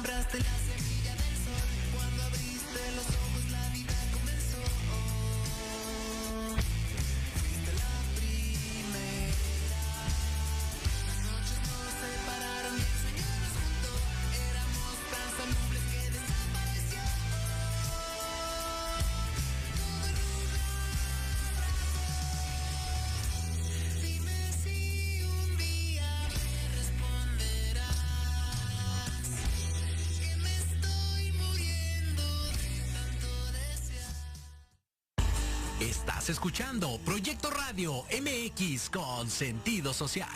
sembraste la semilla del sol. Cuando abriste los ojos la vida comenzó. Fuiste la primera. Las noches nos separaron y el sueño nos juntó. Éramos tan salubles que desapareció. Todo en un abrazo. Dime si un día me responderás que me estoy muriendo de tanto desear. Estás escuchando Proyecto Radio MX con sentido social.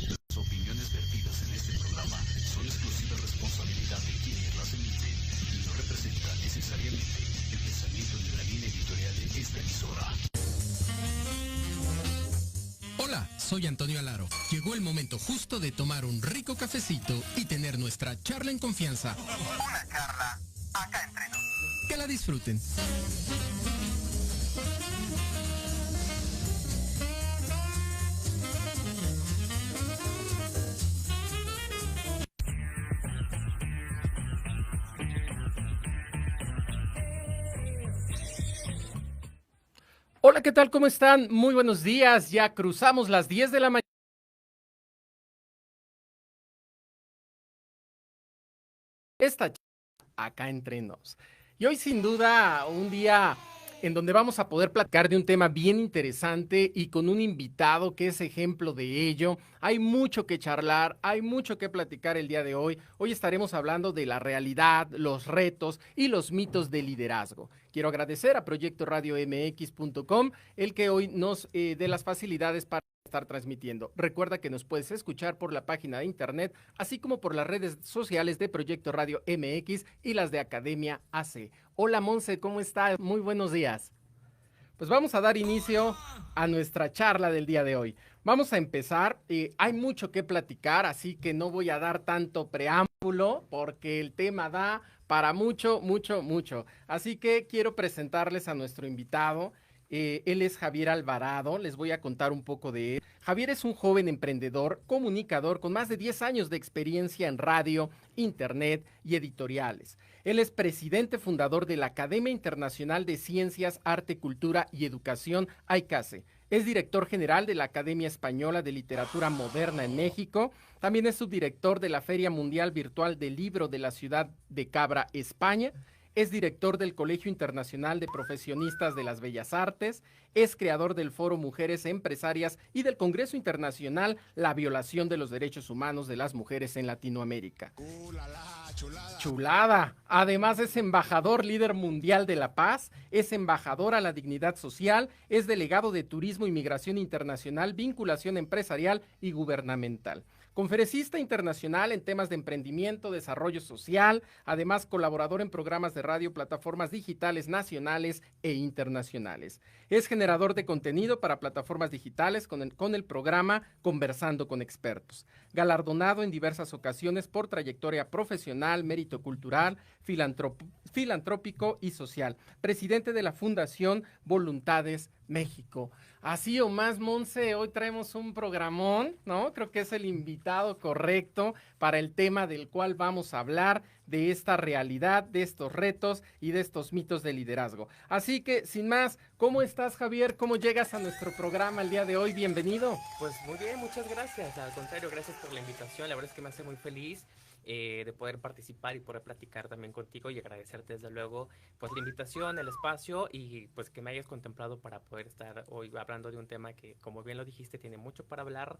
Las opiniones vertidas en este programa son exclusiva responsabilidad de quienes las emiten y no representan necesariamente el pensamiento ni la línea editorial de esta emisora. Hola, soy Antonio Alaro. Llegó el momento justo de tomar un rico cafecito y tener nuestra charla en confianza. Una charla acá entre nos. Que la disfruten. Hola, ¿qué tal? ¿Cómo están? Muy buenos días. Ya cruzamos las 10 de la mañana. Esta acá entre nos. Y hoy sin duda un día en donde vamos a poder platicar de un tema bien interesante y con un invitado que es ejemplo de ello. Hay mucho que charlar, hay mucho que platicar el día de hoy. Hoy estaremos hablando de la realidad, los retos y los mitos del liderazgo. Quiero agradecer a Proyecto Radio MX.com el que hoy nos dé las facilidades para estar transmitiendo. Recuerda que nos puedes escuchar por la página de internet, así como por las redes sociales de Proyecto Radio MX y las de Academia AC. Hola Monse, ¿cómo está? Muy buenos días. Pues vamos a dar inicio a nuestra charla del día de hoy. Vamos a empezar, hay mucho que platicar, así que no voy a dar tanto preámbulo porque el tema da para mucho, mucho, mucho. Así que quiero presentarles a nuestro invitado. Él es Javier Alvarado, les voy a contar un poco de él. Javier es un joven emprendedor, comunicador con más de 10 años de experiencia en radio, internet y editoriales. Él es presidente fundador de la Academia Internacional de Ciencias, Arte, Cultura y Educación, AICASE. Es director general de la Academia Española de Literatura Moderna en México. También es subdirector de la Feria Mundial Virtual del Libro de la Ciudad de Cabra, España. Es director del Colegio Internacional de Profesionistas de las Bellas Artes, es creador del Foro Mujeres Empresarias y del Congreso Internacional La Violación de los Derechos Humanos de las Mujeres en Latinoamérica. Chulada. Chulada. Además es embajador líder mundial de la paz, es embajador a la dignidad social, es delegado de Turismo y Migración Internacional, Vinculación Empresarial y Gubernamental. Conferencista internacional en temas de emprendimiento, desarrollo social, además colaborador en programas de radio, plataformas digitales nacionales e internacionales. Es generador de contenido para plataformas digitales con el programa Conversando con Expertos. Galardonado en diversas ocasiones por trayectoria profesional, mérito cultural, filantrópico y social. Presidente de la Fundación Voluntades México. Así o más, Monse, hoy traemos un programón, ¿no? Creo que es el invitado correcto para el tema del cual vamos a hablar, de esta realidad, de estos retos y de estos mitos de liderazgo. Así que, sin más, ¿cómo estás, Javier? ¿Cómo llegas a nuestro programa el día de hoy? Bienvenido. Pues muy bien, muchas gracias. Al contrario, gracias por la invitación. La verdad es que me hace muy feliz de poder participar y poder platicar también contigo y agradecerte desde luego pues la invitación, el espacio y pues que me hayas contemplado para poder estar hoy hablando de un tema que, como bien lo dijiste, tiene mucho para hablar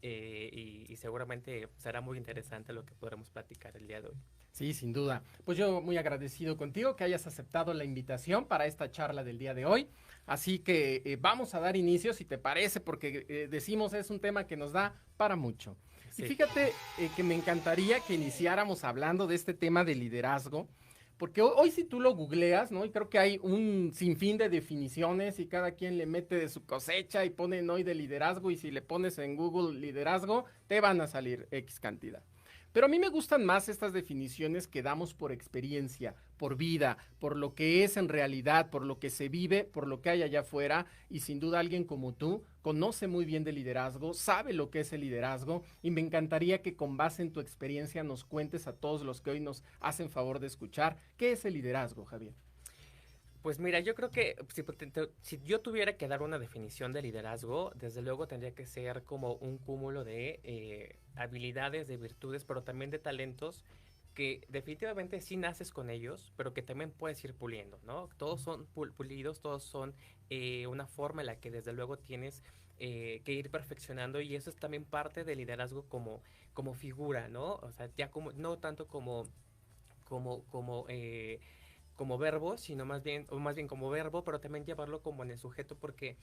y seguramente será muy interesante lo que podremos platicar el día de hoy. Sí, sin duda. Pues yo muy agradecido contigo que hayas aceptado la invitación para esta charla del día de hoy. Así que vamos a dar inicio, si te parece, porque decimos es un tema que nos da para mucho. Sí. Y fíjate que me encantaría que iniciáramos hablando de este tema de liderazgo, porque hoy si tú lo googleas, ¿no? Y creo que hay un sinfín de definiciones y cada quien le mete de su cosecha y ponen hoy de liderazgo y si le pones en Google liderazgo, te van a salir X cantidad. Pero a mí me gustan más estas definiciones que damos por experiencia, por vida, por lo que es en realidad, por lo que se vive, por lo que hay allá afuera. Y sin duda alguien como tú conoce muy bien de liderazgo, sabe lo que es el liderazgo y me encantaría que con base en tu experiencia nos cuentes a todos los que hoy nos hacen favor de escuchar, ¿qué es el liderazgo, Javier? Pues mira, yo creo que si yo tuviera que dar una definición de liderazgo, desde luego tendría que ser como un cúmulo de habilidades, de virtudes, pero también de talentos que definitivamente sí naces con ellos, pero que también puedes ir puliendo, ¿no? Todos son pulidos, todos son una forma en la que desde luego tienes que ir perfeccionando y eso es también parte del liderazgo como figura, ¿no? O sea, ya como, no tanto como, como, eh, como verbo, sino más bien, o más bien como verbo, pero también llevarlo como en el sujeto, porque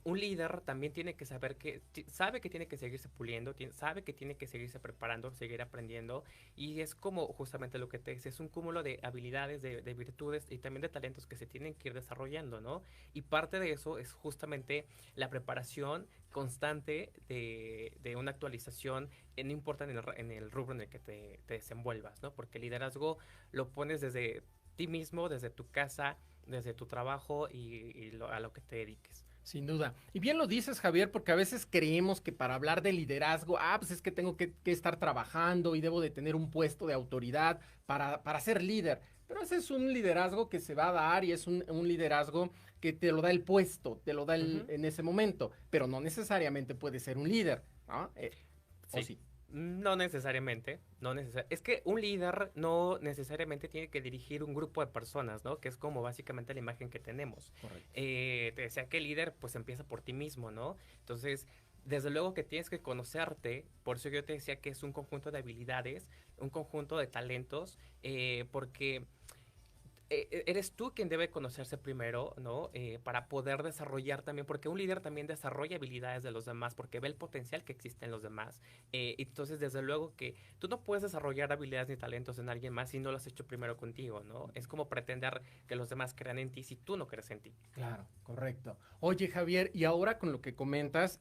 un líder también tiene que saber que, sabe que tiene que seguirse puliendo, sabe que tiene que seguirse preparando, seguir aprendiendo, y es como justamente lo que te dice, es un cúmulo de habilidades, de virtudes y también de talentos que se tienen que ir desarrollando, ¿no? Y parte de eso es justamente la preparación constante de una actualización, no importa en el rubro en el que te desenvuelvas, ¿no? Porque el liderazgo lo pones desde ti mismo, desde tu casa, desde tu trabajo a lo que te dediques. Sin duda. Y bien lo dices, Javier, porque a veces creemos que para hablar de liderazgo, pues es que tengo que estar trabajando y debo de tener un puesto de autoridad para ser líder. Pero ese es un liderazgo que se va a dar y es un liderazgo que te lo da el puesto, te lo da en ese momento, pero no necesariamente puede ser un líder, ¿no? ¿O sí? No necesariamente, es que un líder no necesariamente tiene que dirigir un grupo de personas, ¿no? Que es como básicamente la imagen que tenemos. Correcto. Te decía que el líder pues empieza por ti mismo, ¿no? Entonces, desde luego que tienes que conocerte, por eso yo te decía que es un conjunto de habilidades, un conjunto de talentos, porque eres tú quien debe conocerse primero, ¿no? Para poder desarrollar también, porque un líder también desarrolla habilidades de los demás, porque ve el potencial que existe en los demás. Entonces, desde luego que tú no puedes desarrollar habilidades ni talentos en alguien más si no lo has hecho primero contigo, ¿no? Es como pretender que los demás crean en ti si tú no crees en ti. Claro, correcto. Oye, Javier, y ahora con lo que comentas,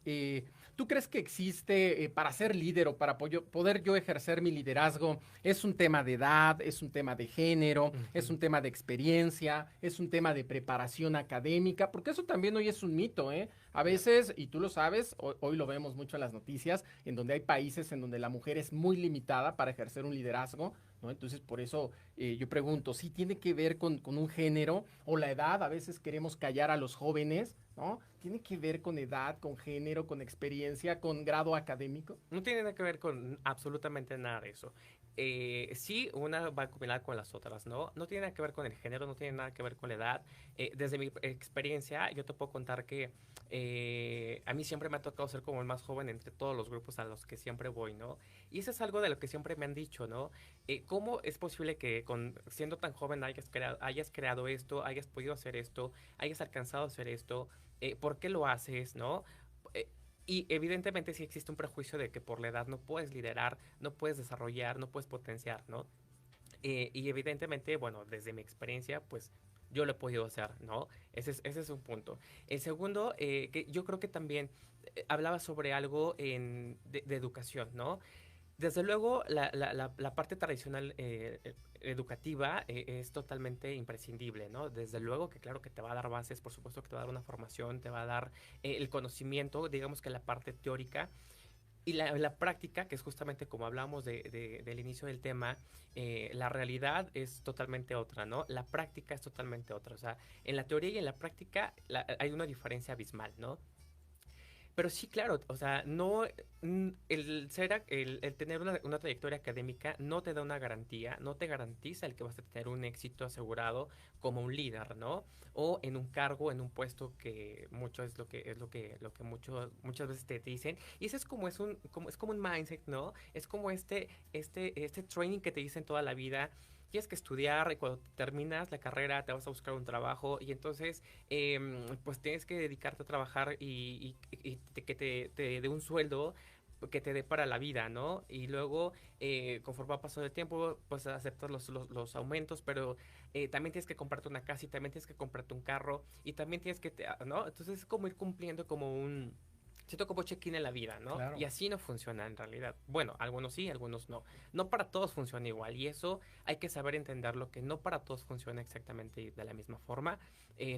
¿tú crees que existe para ser líder o para poder yo ejercer mi liderazgo? ¿Es un tema de edad, es un tema de género, es un tema de experiencia, es un tema de preparación académica? Porque eso también hoy es un mito, ¿eh? A veces, y tú lo sabes, hoy lo vemos mucho en las noticias, en donde hay países en donde la mujer es muy limitada para ejercer un liderazgo, ¿no? Entonces, por eso yo pregunto, ¿sí tiene que ver con un género o la edad? A veces queremos callar a los jóvenes, ¿no? ¿Tiene que ver con edad, con género, con experiencia, con grado académico? No tiene nada que ver con absolutamente nada de eso. Sí, una va combinada con las otras, ¿no? No tiene nada que ver con el género, no tiene nada que ver con la edad. Desde mi experiencia, yo te puedo contar que a mí siempre me ha tocado ser como el más joven entre todos los grupos a los que siempre voy, ¿no? Y eso es algo de lo que siempre me han dicho, ¿no? ¿Cómo es posible que siendo tan joven hayas creado esto, hayas podido hacer esto, hayas alcanzado a hacer esto? ¿Por qué lo haces, no? Y evidentemente sí existe un prejuicio de que por la edad no puedes liderar, no puedes desarrollar, no puedes potenciar, ¿no? Y evidentemente, bueno, desde mi experiencia, pues yo lo he podido hacer, ¿no? Ese es un punto. El segundo, que yo creo que también hablaba sobre algo de educación, ¿no? Desde luego, la parte tradicional educativa es totalmente imprescindible, ¿no? Desde luego que claro que te va a dar bases, por supuesto que te va a dar una formación, te va a dar el conocimiento, digamos que la parte teórica y la práctica, que es justamente como hablamos del inicio del tema, la realidad es totalmente otra, ¿no? La práctica es totalmente otra, o sea, en la teoría y en la práctica hay una diferencia abismal, ¿no? Pero sí, claro, o sea, no, el tener una trayectoria académica no te da una garantía, no te garantiza el que vas a tener un éxito asegurado como un líder, ¿no? O en un cargo, en un puesto que mucho es lo que muchas veces te dicen. Y eso es como un mindset, ¿no? Es como este training que te dicen toda la vida. Tienes que estudiar y cuando terminas la carrera te vas a buscar un trabajo y entonces pues tienes que dedicarte a trabajar que te dé un sueldo que te dé para la vida, ¿no? Y luego, conforme va pasando el tiempo, pues aceptas los aumentos, pero también tienes que comprarte una casa y también tienes que comprarte un carro y también tienes que, ¿no? Entonces es como ir cumpliendo como un siento como check-in en la vida, ¿no? Claro. Y así no funciona en realidad. Bueno, algunos sí, algunos no. No para todos funciona igual y eso hay que saber entenderlo, que no para todos funciona exactamente de la misma forma.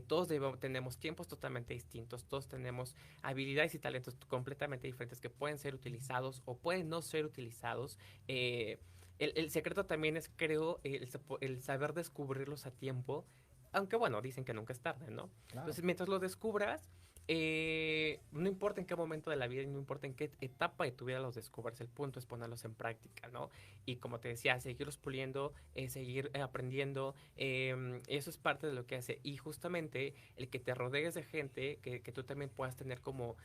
Todos tenemos tiempos totalmente distintos, todos tenemos habilidades y talentos completamente diferentes que pueden ser utilizados o pueden no ser utilizados. El secreto también es, creo, el saber descubrirlos a tiempo, aunque bueno, dicen que nunca es tarde, ¿no? Claro. Entonces, mientras lo descubras, no importa en qué momento de la vida, no importa en qué etapa de tu vida los descubras, el punto es ponerlos en práctica, ¿no? Y como te decía, seguirlos puliendo, seguir aprendiendo, eso es parte de lo que hace. Y justamente el que te rodees de gente que tú también puedas tener como,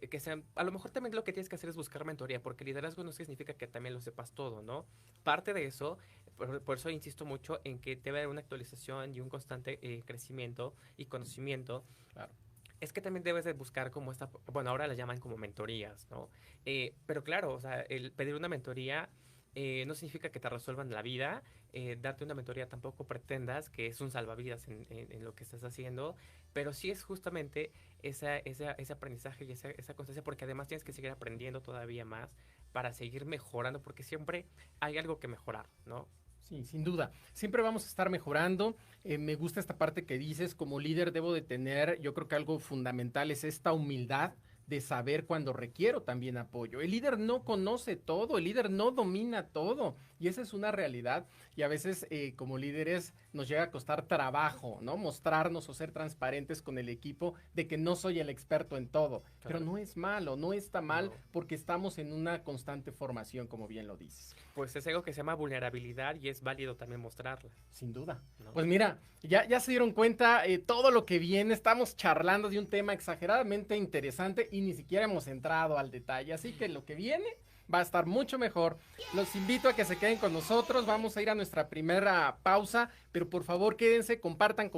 que sean, a lo mejor también lo que tienes que hacer es buscar mentoría, porque liderazgo no significa que también lo sepas todo, ¿no? Parte de eso, por eso insisto mucho en que debe haber una actualización y un constante crecimiento y conocimiento. Claro. Es que también debes de buscar como esta, bueno, ahora las llaman como mentorías, ¿no? Pero claro, o sea, el pedir una mentoría no significa que te resuelvan la vida. Darte una mentoría tampoco pretendas que es un salvavidas en lo que estás haciendo, pero sí es justamente ese aprendizaje y esa constancia, porque además tienes que seguir aprendiendo todavía más para seguir mejorando, porque siempre hay algo que mejorar, ¿no? Sí, sin duda. Siempre vamos a estar mejorando. Me gusta esta parte que dices, como líder debo de tener, yo creo que algo fundamental es esta humildad de saber cuando requiero también apoyo. El líder no conoce todo, el líder no domina todo y esa es una realidad y a veces como líderes nos llega a costar trabajo, ¿no? Mostrarnos o ser transparentes con el equipo de que no soy el experto en todo, pero no es malo, no está mal porque estamos en una constante formación, como bien lo dices. Pues es algo que se llama vulnerabilidad y es válido también mostrarla. Sin duda. ¿No? Pues mira, ya se dieron cuenta todo lo que viene. Estamos charlando de un tema exageradamente interesante y ni siquiera hemos entrado al detalle. Así que lo que viene va a estar mucho mejor. Los invito a que se queden con nosotros. Vamos a ir a nuestra primera pausa, pero por favor quédense, compartan,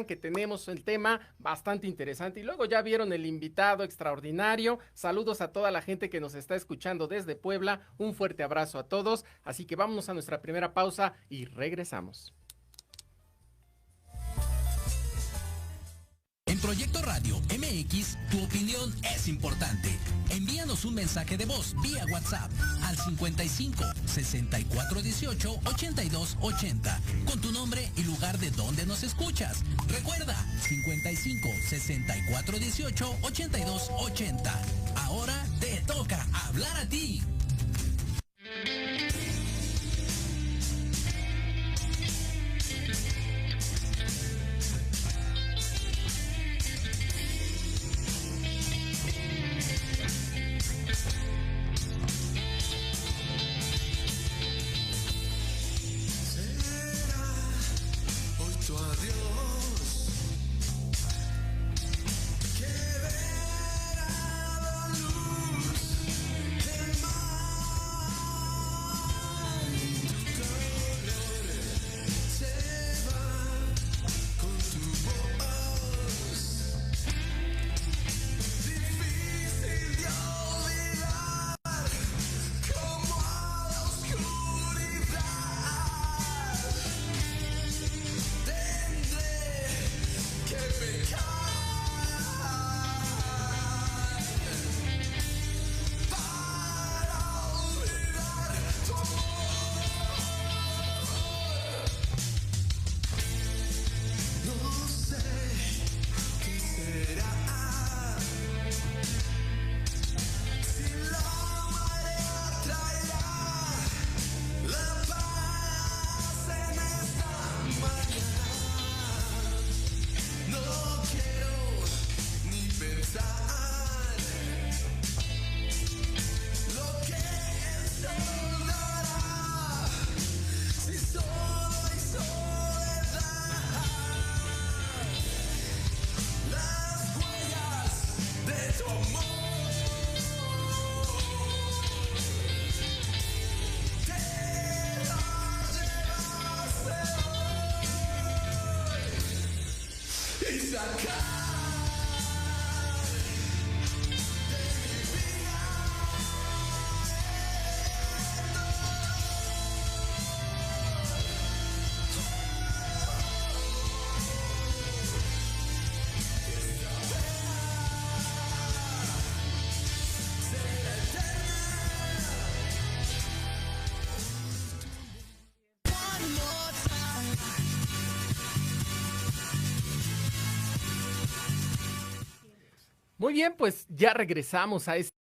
que tenemos el tema bastante interesante. Y luego ya vieron el invitado extraordinario. Saludos a toda la gente que nos está escuchando desde Puebla. Un fuerte abrazo a todos. Así que vámonos a nuestra primera pausa y regresamos. En Proyecto Radio MX, tu opinión es importante. Envíanos un mensaje de voz vía WhatsApp al 55 64 18 82 80 con tu nombre y lugar de donde nos escuchas. Recuerda, 55 64 18 82 80. Ahora te toca hablar a ti. Muy bien, pues ya regresamos a este.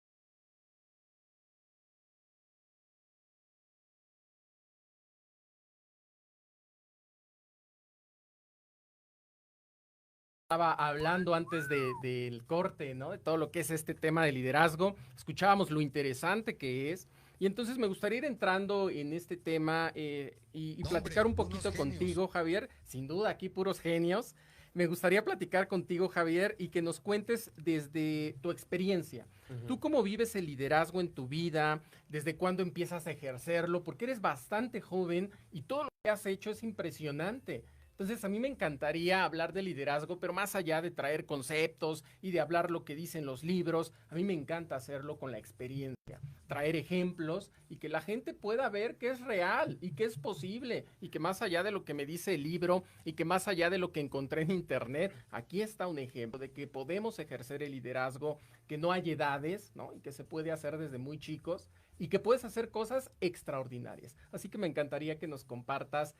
Estaba hablando antes del corte, ¿no? De todo lo que es este tema de liderazgo. Escuchábamos lo interesante que es. Y entonces me gustaría ir entrando en este tema y platicar un poquito contigo, Javier. Sin duda, aquí puros genios. Me gustaría platicar contigo, Javier, y que nos cuentes desde tu experiencia. ¿Tú cómo vives el liderazgo en tu vida? ¿Desde cuándo empiezas a ejercerlo? Porque eres bastante joven y todo lo que has hecho es impresionante. Entonces, a mí me encantaría hablar de liderazgo, pero más allá de traer conceptos y de hablar lo que dicen los libros, a mí me encanta hacerlo con la experiencia, traer ejemplos y que la gente pueda ver que es real y que es posible y que más allá de lo que me dice el libro y que más allá de lo que encontré en internet, aquí está un ejemplo de que podemos ejercer el liderazgo, que no hay edades, ¿no? Y que se puede hacer desde muy chicos y que puedes hacer cosas extraordinarias. Así que me encantaría que nos compartas,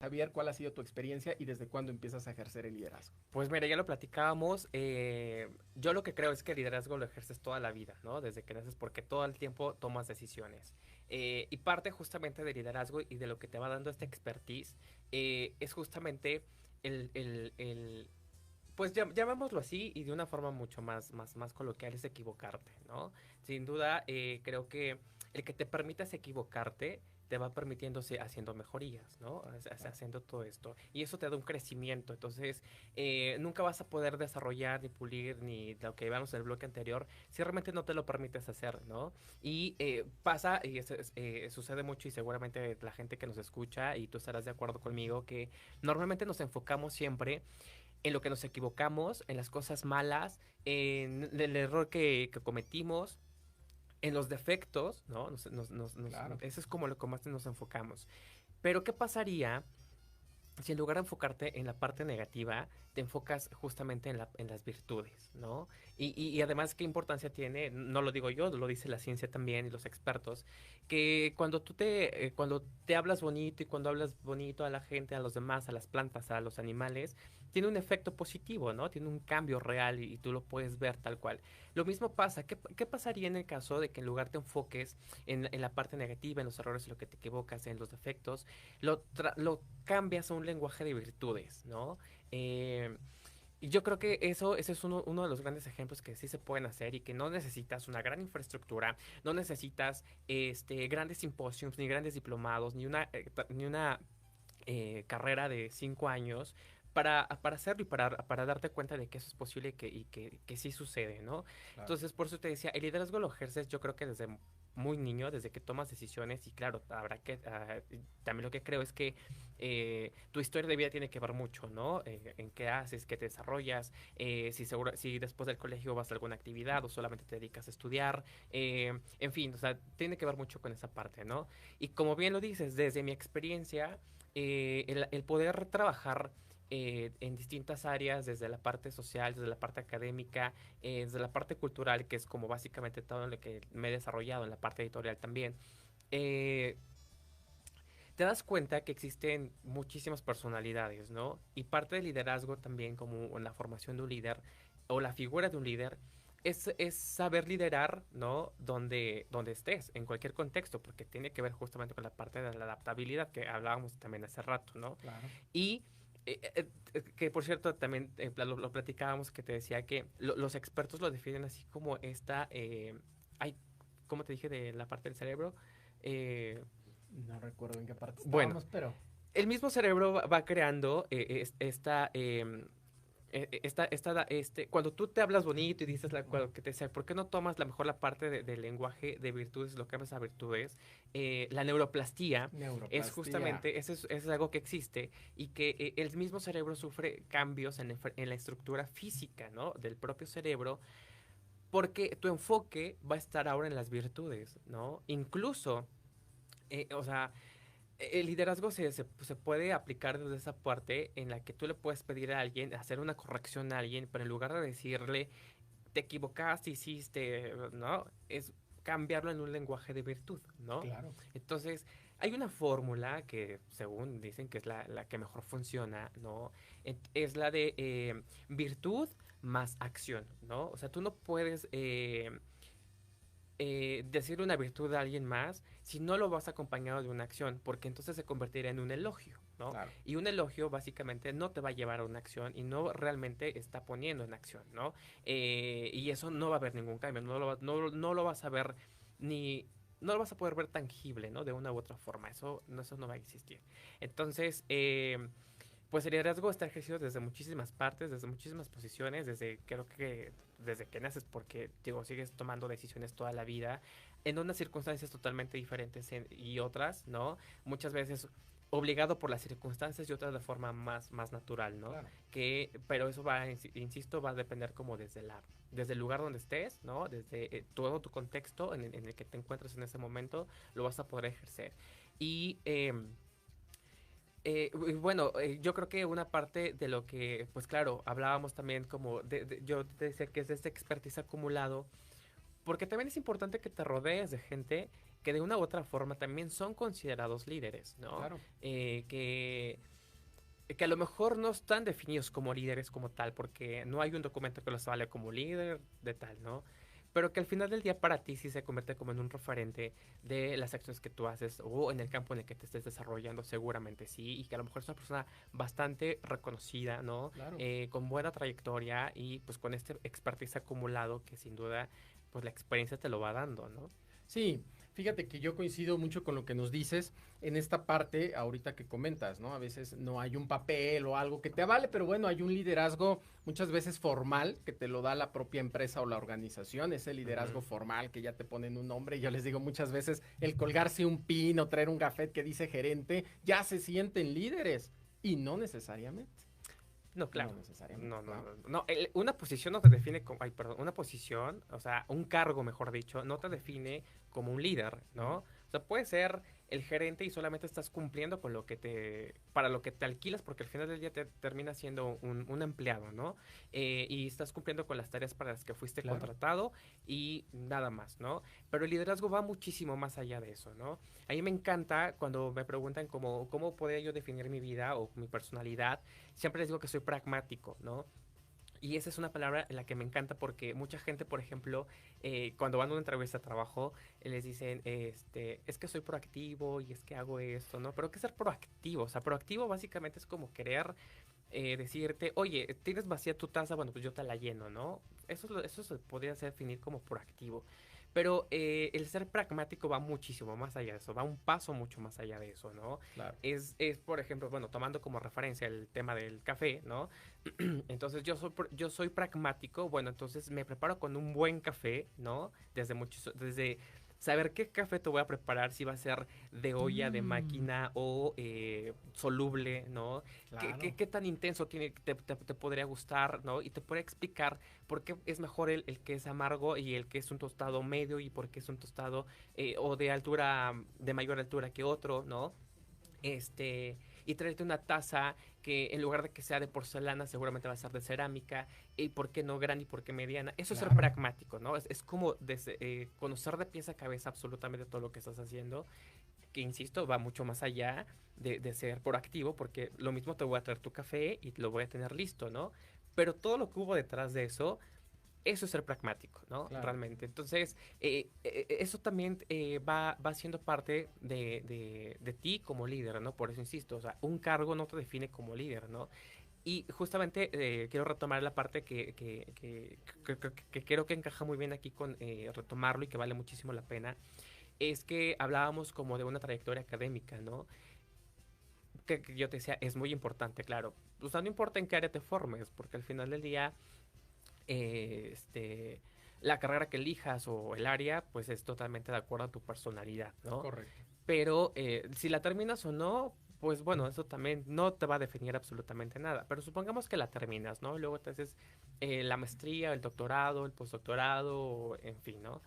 Javier, cuál ha sido tu experiencia y desde cuándo empiezas a ejercer el liderazgo. Pues mira, ya lo platicábamos. Yo lo que creo es que el liderazgo lo ejerces toda la vida, ¿no? Desde que naces, porque todo el tiempo tomas decisiones. Y parte justamente del liderazgo y de lo que te va dando esta expertise es justamente el pues llamémoslo así y de una forma mucho más coloquial es equivocarte, ¿no? Sin duda, creo que el que te permitas equivocarte te va permitiéndose haciendo mejorías, ¿no? Haciendo todo esto. Y eso te da un crecimiento. Entonces, nunca vas a poder desarrollar, ni pulir, ni lo que vimos en el bloque anterior, si realmente no te lo permites hacer, ¿no? Y pasa, y sucede mucho, y seguramente la gente que nos escucha, y tú estarás de acuerdo conmigo, que normalmente nos enfocamos siempre en lo que nos equivocamos, en las cosas malas, en el error que cometimos, en los defectos, ¿no? Claro. Eso es como lo que más nos enfocamos. Pero, ¿qué pasaría si en lugar de enfocarte en la parte negativa, te enfocas justamente en las virtudes, ¿no? Y además, ¿qué importancia tiene? No lo digo yo, lo dice la ciencia también y los expertos, que cuando te hablas bonito y cuando hablas bonito a la gente, a los demás, a las plantas, a los animales, tiene un efecto positivo, ¿no? Tiene un cambio real y tú lo puedes ver tal cual. Lo mismo pasa, ¿qué pasaría en el caso de que en lugar te enfoques en la parte negativa, en los errores, en lo que te equivocas, en los defectos, lo cambias a un lenguaje de virtudes, ¿no? Y yo creo que ese es uno de los grandes ejemplos que sí se pueden hacer y que no necesitas una gran infraestructura, no necesitas grandes simposios, ni grandes diplomados, ni una carrera de 5 años para hacerlo y para darte cuenta de que eso es posible y que sí sucede, ¿no? Claro. Entonces, por eso te decía, el liderazgo lo ejerces yo creo que desde muy niño, desde que tomas decisiones y claro, también lo que creo es que tu historia de vida tiene que ver mucho, ¿no? En qué haces, qué te desarrollas, si después del colegio vas a alguna actividad o solamente te dedicas a estudiar, en fin, o sea, tiene que ver mucho con esa parte, ¿no? Y como bien lo dices, desde mi experiencia, el poder trabajar en distintas áreas, desde la parte social, desde la parte académica, desde la parte cultural, que es como básicamente todo lo que me he desarrollado en la parte editorial también, eh, te das cuenta que existen muchísimas personalidades, ¿no? Y parte del liderazgo también, como en la formación de un líder o la figura de un líder, es saber liderar, ¿no? Donde estés, en cualquier contexto, porque tiene que ver justamente con la parte de la adaptabilidad que hablábamos también hace rato, ¿no? Claro. Y que por cierto también lo platicábamos que te decía que los expertos lo definen así como ay, ¿cómo te dije de la parte del cerebro? Eh, No recuerdo en qué parte bueno, estábamos, pero el mismo cerebro va creando cuando tú te hablas bonito y dices que te decía, ¿por qué no tomas la parte del lenguaje de virtudes, lo cambias a virtudes? La neuroplastía es justamente, eso es algo que existe y que el mismo cerebro sufre cambios en la estructura física, ¿no? Del propio cerebro, porque tu enfoque va a estar ahora en las virtudes, ¿no? Incluso, o sea, el liderazgo se puede aplicar desde esa parte en la que tú le puedes pedir a alguien, hacer una corrección a alguien, pero en lugar de decirle, te equivocaste, hiciste, ¿no? Es cambiarlo en un lenguaje de virtud, ¿no? claro. Entonces, hay una fórmula que, según dicen que es la que mejor funciona, ¿no? Es la de virtud más acción, ¿no? O sea, tú no puedes decir una virtud de alguien más si no lo vas acompañado de una acción, porque entonces se convertirá en un elogio, ¿no? Claro. Y un elogio básicamente no te va a llevar a una acción y no realmente está poniendo en acción, ¿no? Y eso no va a haber ningún cambio, no lo vas a ver ni... No lo vas a poder ver tangible, ¿no? De una u otra forma. Eso no va a existir. Entonces, pues el liderazgo está ejercido desde muchísimas partes, desde muchísimas posiciones, creo que desde que naces, porque digo, sigues tomando decisiones toda la vida, en unas circunstancias totalmente diferentes y otras, ¿no? Muchas veces obligado por las circunstancias y otras de forma más natural, ¿no? Claro. Pero eso va, insisto, va a depender como desde el lugar donde estés, ¿no? Desde todo tu contexto en el que te encuentres en ese momento, lo vas a poder ejercer. Y bueno, yo creo que una parte de lo que, pues claro, hablábamos también como, yo te decía que es de este expertise acumulado, porque también es importante que te rodees de gente que de una u otra forma también son considerados líderes, ¿no? Claro. Que a lo mejor no están definidos como líderes como tal, porque no hay un documento que los vale como líder de tal, ¿no? Pero que al final del día para ti sí se convierte como en un referente de las acciones que tú haces o en el campo en el que te estés desarrollando, seguramente sí, y que a lo mejor es una persona bastante reconocida, ¿no? Claro. Con buena trayectoria y pues con este expertise acumulado que sin duda pues la experiencia te lo va dando, ¿no? Sí, fíjate que yo coincido mucho con lo que nos dices en esta parte ahorita que comentas, ¿no? A veces no hay un papel o algo que te avale, pero bueno, hay un liderazgo muchas veces formal que te lo da la propia empresa o la organización, ese liderazgo formal que ya te ponen un nombre. Yo les digo muchas veces, el colgarse un pin o traer un gafet que dice gerente, ya se sienten líderes y no necesariamente. No, claro. No necesariamente. No, una posición no te define como, ay, perdón, una posición, o sea, un cargo, mejor dicho, no te define como un líder, ¿no? O sea, puede ser el gerente y solamente estás cumpliendo con para lo que te alquilas, porque al final del día te termina siendo un empleado, ¿no? Y estás cumpliendo con las tareas para las que fuiste Claro. contratado y nada más, ¿no? Pero el liderazgo va muchísimo más allá de eso, ¿no? A mí me encanta cuando me preguntan cómo podría yo definir mi vida o mi personalidad. Siempre les digo que soy pragmático, ¿no? Y esa es una palabra en la que me encanta porque mucha gente, por ejemplo, cuando van a una entrevista de trabajo, les dicen, es que soy proactivo y es que hago esto, ¿no? Pero ¿qué es ser proactivo? O sea, proactivo básicamente es como querer decirte, oye, tienes vacía tu taza, bueno, pues yo te la lleno, ¿no? Eso se podría definir como proactivo. Pero el ser pragmático va muchísimo más allá de eso, va un paso mucho más allá de eso, ¿no? Claro. Por ejemplo, bueno, tomando como referencia el tema del café, ¿no? Entonces yo soy pragmático, bueno, entonces me preparo con un buen café, ¿no? Desde saber qué café te voy a preparar, si va a ser de olla, de máquina o soluble, ¿no? Claro. ¿Qué tan intenso te podría gustar, ¿no? Y te podría explicar por qué es mejor el que es amargo y el que es un tostado medio y por qué es un tostado o de mayor altura que otro, ¿no? Y traerte una taza que en lugar de que sea de porcelana seguramente va a ser de cerámica, y por qué no grande y por qué mediana. Eso es ser pragmático, ¿no? Es como conocer de pies a cabeza absolutamente todo lo que estás haciendo, que insisto, va mucho más allá de ser proactivo, porque lo mismo te voy a traer tu café y lo voy a tener listo, ¿no? Pero todo lo que hubo detrás de eso es ser pragmático, ¿no? Claro. Realmente. Entonces, eso también va siendo parte de ti como líder, ¿no? Por eso insisto, o sea, un cargo no te define como líder, ¿no? Y justamente quiero retomar la parte que creo que encaja muy bien aquí con retomarlo y que vale muchísimo la pena, es que hablábamos como de una trayectoria académica, ¿no? Que yo te decía, es muy importante, claro. O sea, no importa en qué área te formes, porque al final del día la carrera que elijas o el área, pues es totalmente de acuerdo a tu personalidad, ¿no? Correcto. Pero si la terminas o no, pues bueno, eso también no te va a definir absolutamente nada. Pero supongamos que la terminas, ¿no? Luego te haces la maestría, el doctorado, el postdoctorado, en fin, ¿no?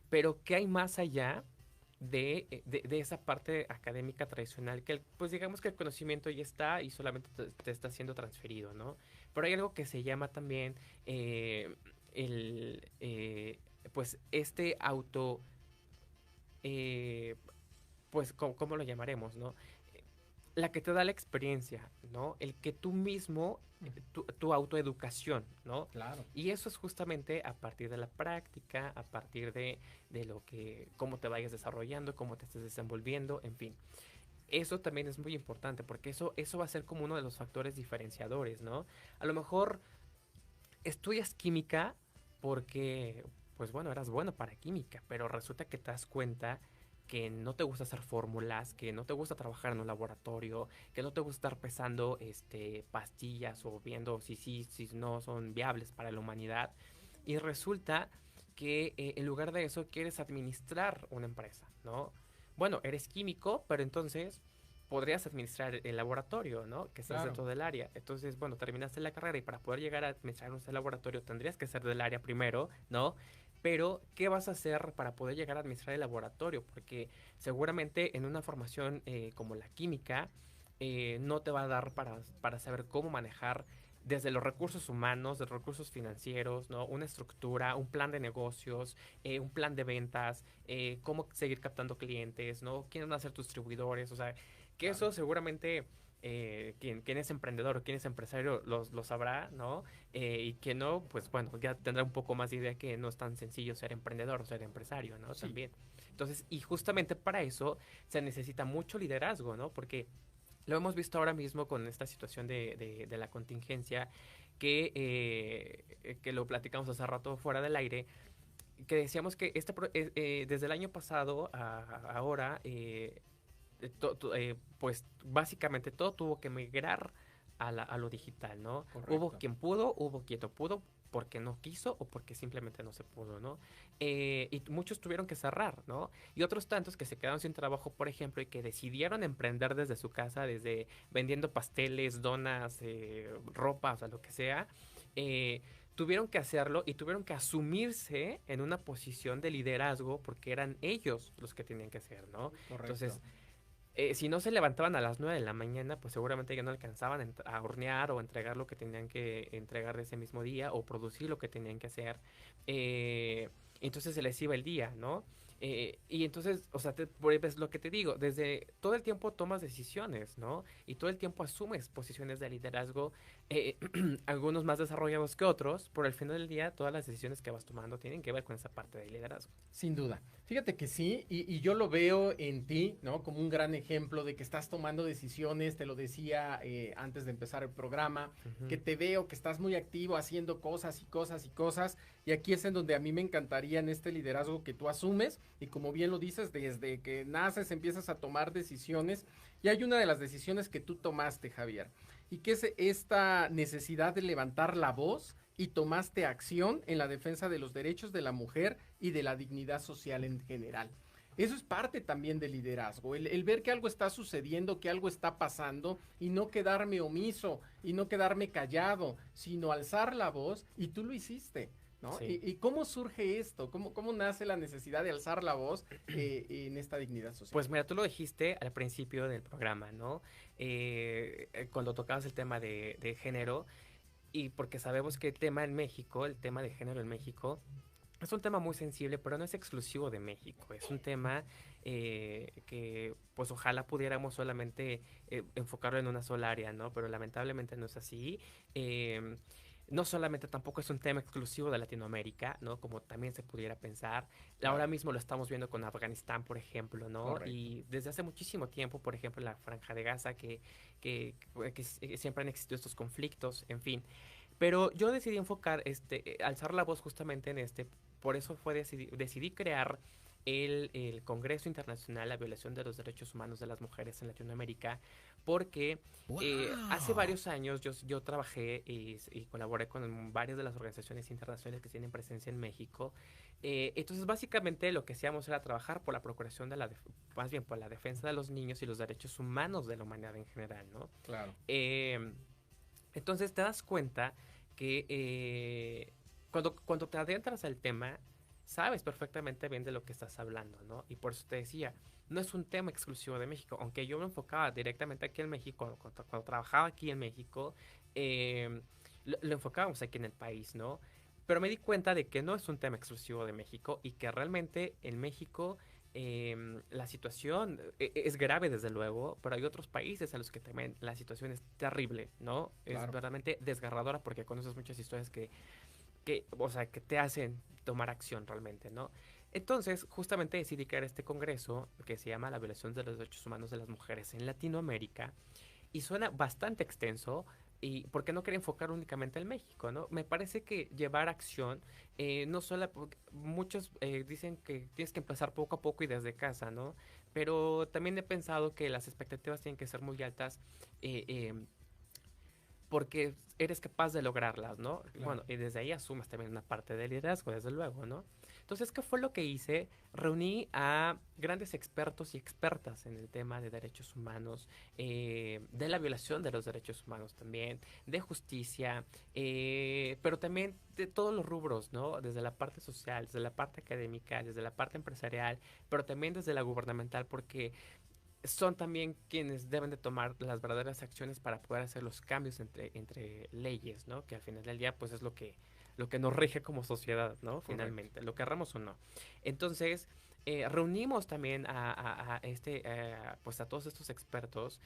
Pero ¿qué hay más allá de esa parte académica tradicional? Que pues digamos que el conocimiento ya está y solamente te está siendo transferido, ¿no? Pero hay algo que se llama también pues pues, ¿cómo lo llamaremos, no? la que te da la experiencia, ¿no? El que tú mismo, tu autoeducación, ¿no? Claro. Y eso es justamente a partir de la práctica, a partir de lo que, cómo te vayas desarrollando, cómo te estés desenvolviendo, en fin. Eso también es muy importante porque eso va a ser como uno de los factores diferenciadores, ¿no? A lo mejor estudias química porque, pues bueno, eras bueno para química, pero resulta que te das cuenta que no te gusta hacer fórmulas, que no te gusta trabajar en un laboratorio, que no te gusta estar pesando pastillas o viendo si sí, si no son viables para la humanidad. Y resulta que en lugar de eso quieres administrar una empresa, ¿no? Bueno, eres químico, pero entonces podrías administrar el laboratorio, ¿no? Que estás Claro. dentro del área. Entonces, bueno, terminaste la carrera y para poder llegar a administrar un laboratorio tendrías que ser del área primero, ¿no? Pero, ¿qué vas a hacer para poder llegar a administrar el laboratorio? Porque seguramente en una formación como la química no te va a dar para saber cómo manejar desde los recursos humanos, de los recursos financieros, ¿no? Una estructura, un plan de negocios, un plan de ventas, cómo seguir captando clientes, ¿no? ¿Quiénes van a ser tus distribuidores? O sea, que Claro. eso seguramente quien es emprendedor o quien es empresario lo sabrá, ¿no? Y quien no, pues bueno, ya tendrá un poco más de idea que no es tan sencillo ser emprendedor o ser empresario, ¿no? Sí. También. Entonces, y justamente para eso se necesita mucho liderazgo, ¿no? Porque lo hemos visto ahora mismo con esta situación de la contingencia, que lo platicamos hace rato fuera del aire, que decíamos que desde el año pasado a ahora, pues básicamente todo tuvo que migrar a lo digital, ¿no? Correcto. Hubo quien pudo, hubo quien no pudo, porque no quiso o porque simplemente no se pudo, ¿no? Y muchos tuvieron que cerrar, ¿no? Y otros tantos que se quedaron sin trabajo, por ejemplo, y que decidieron emprender desde su casa, desde vendiendo pasteles, donas, ropa, o sea, lo que sea, tuvieron que hacerlo y tuvieron que asumirse en una posición de liderazgo porque eran ellos los que tenían que hacer, ¿no? Correcto. Entonces, si no se levantaban a las 9 de la mañana, pues seguramente ya no alcanzaban a hornear o entregar lo que tenían que entregar de ese mismo día o producir lo que tenían que hacer. Entonces se les iba el día, ¿no? Y entonces, o sea, pues lo que te digo, desde todo el tiempo tomas decisiones, ¿no? Y todo el tiempo asumes posiciones de liderazgo, algunos más desarrollados que otros, pero al final del día todas las decisiones que vas tomando tienen que ver con esa parte de liderazgo. Sin duda. Fíjate que sí, y yo lo veo en ti, ¿no? Como un gran ejemplo de que estás tomando decisiones, te lo decía antes de empezar el programa, que te veo que estás muy activo haciendo cosas y cosas y cosas, y aquí es en donde a mí me encantaría en este liderazgo que tú asumes, y como bien lo dices, desde que naces empiezas a tomar decisiones, y hay una de las decisiones que tú tomaste, Javier, y que es esta necesidad de levantar la voz y tomaste acción en la defensa de los derechos de la mujer y de la dignidad social en general. Eso es parte también del liderazgo, el ver que algo está sucediendo, que algo está pasando y no quedarme omiso y no quedarme callado, sino alzar la voz, y tú lo hiciste, ¿no? Sí. ¿Y cómo surge esto? ¿Cómo nace la necesidad de alzar la voz en esta dignidad social? Pues mira, tú lo dijiste al principio del programa, ¿no? Cuando tocabas el tema de género, y porque sabemos que el tema en México, el tema de género en México, es un tema muy sensible, pero no es exclusivo de México. Es un tema que, pues, ojalá pudiéramos solamente enfocarlo en una sola área, ¿no? Pero lamentablemente no es así. No solamente tampoco es un tema exclusivo de Latinoamérica, ¿no? Como también se pudiera pensar. Claro. Ahora mismo lo estamos viendo con Afganistán, por ejemplo, ¿no? Correcto. Y desde hace muchísimo tiempo, por ejemplo, en la Franja de Gaza, que siempre han existido estos conflictos, en fin. Pero yo decidí enfocar, alzar la voz justamente en por eso decidí crear el Congreso Internacional a Violación de los Derechos Humanos de las Mujeres en Latinoamérica, porque hace varios años yo trabajé y colaboré con varias de las organizaciones internacionales que tienen presencia en México. Entonces, básicamente lo que hacíamos era trabajar por la procuración más bien por la defensa de los niños y los derechos humanos de la humanidad en general, ¿no? Claro. Entonces te das cuenta que cuando te adentras al tema, sabes perfectamente bien de lo que estás hablando, ¿no? Y por eso te decía, no es un tema exclusivo de México, aunque yo me enfocaba directamente aquí en México, cuando trabajaba aquí en México, lo enfocábamos aquí en el país, ¿no? Pero me di cuenta de que no es un tema exclusivo de México y que realmente en México la situación es grave desde luego, pero hay otros países a los que también la situación es terrible, ¿no? Es Claro. verdaderamente desgarradora porque conoces muchas historias o sea, que te hacen tomar acción realmente, ¿no? Entonces, justamente decidí crear este congreso que se llama La violación de los derechos humanos de las mujeres en Latinoamérica y suena bastante extenso. Y porque no quería enfocar únicamente en México, ¿no? Me parece que llevar acción, no solo, muchos dicen que tienes que empezar poco a poco y desde casa, ¿no? Pero también he pensado que las expectativas tienen que ser muy altas, eh, eh, porque eres capaz de lograrlas, ¿no? Claro. Bueno, y desde ahí asumes también una parte de liderazgo, desde luego, ¿no? Entonces, ¿qué fue lo que hice? Reuní a grandes expertos y expertas en el tema de derechos humanos, de la violación de los derechos humanos también, de justicia, pero también de todos los rubros, ¿no? Desde la parte social, desde la parte académica, desde la parte empresarial, pero también desde la gubernamental, porque son también quienes deben de tomar las verdaderas acciones para poder hacer los cambios entre leyes, ¿no? Que al final del día, pues es lo que nos rige como sociedad, ¿no? Correcto. Finalmente, lo querramos o no. Entonces, reunimos también pues a todos estos expertos.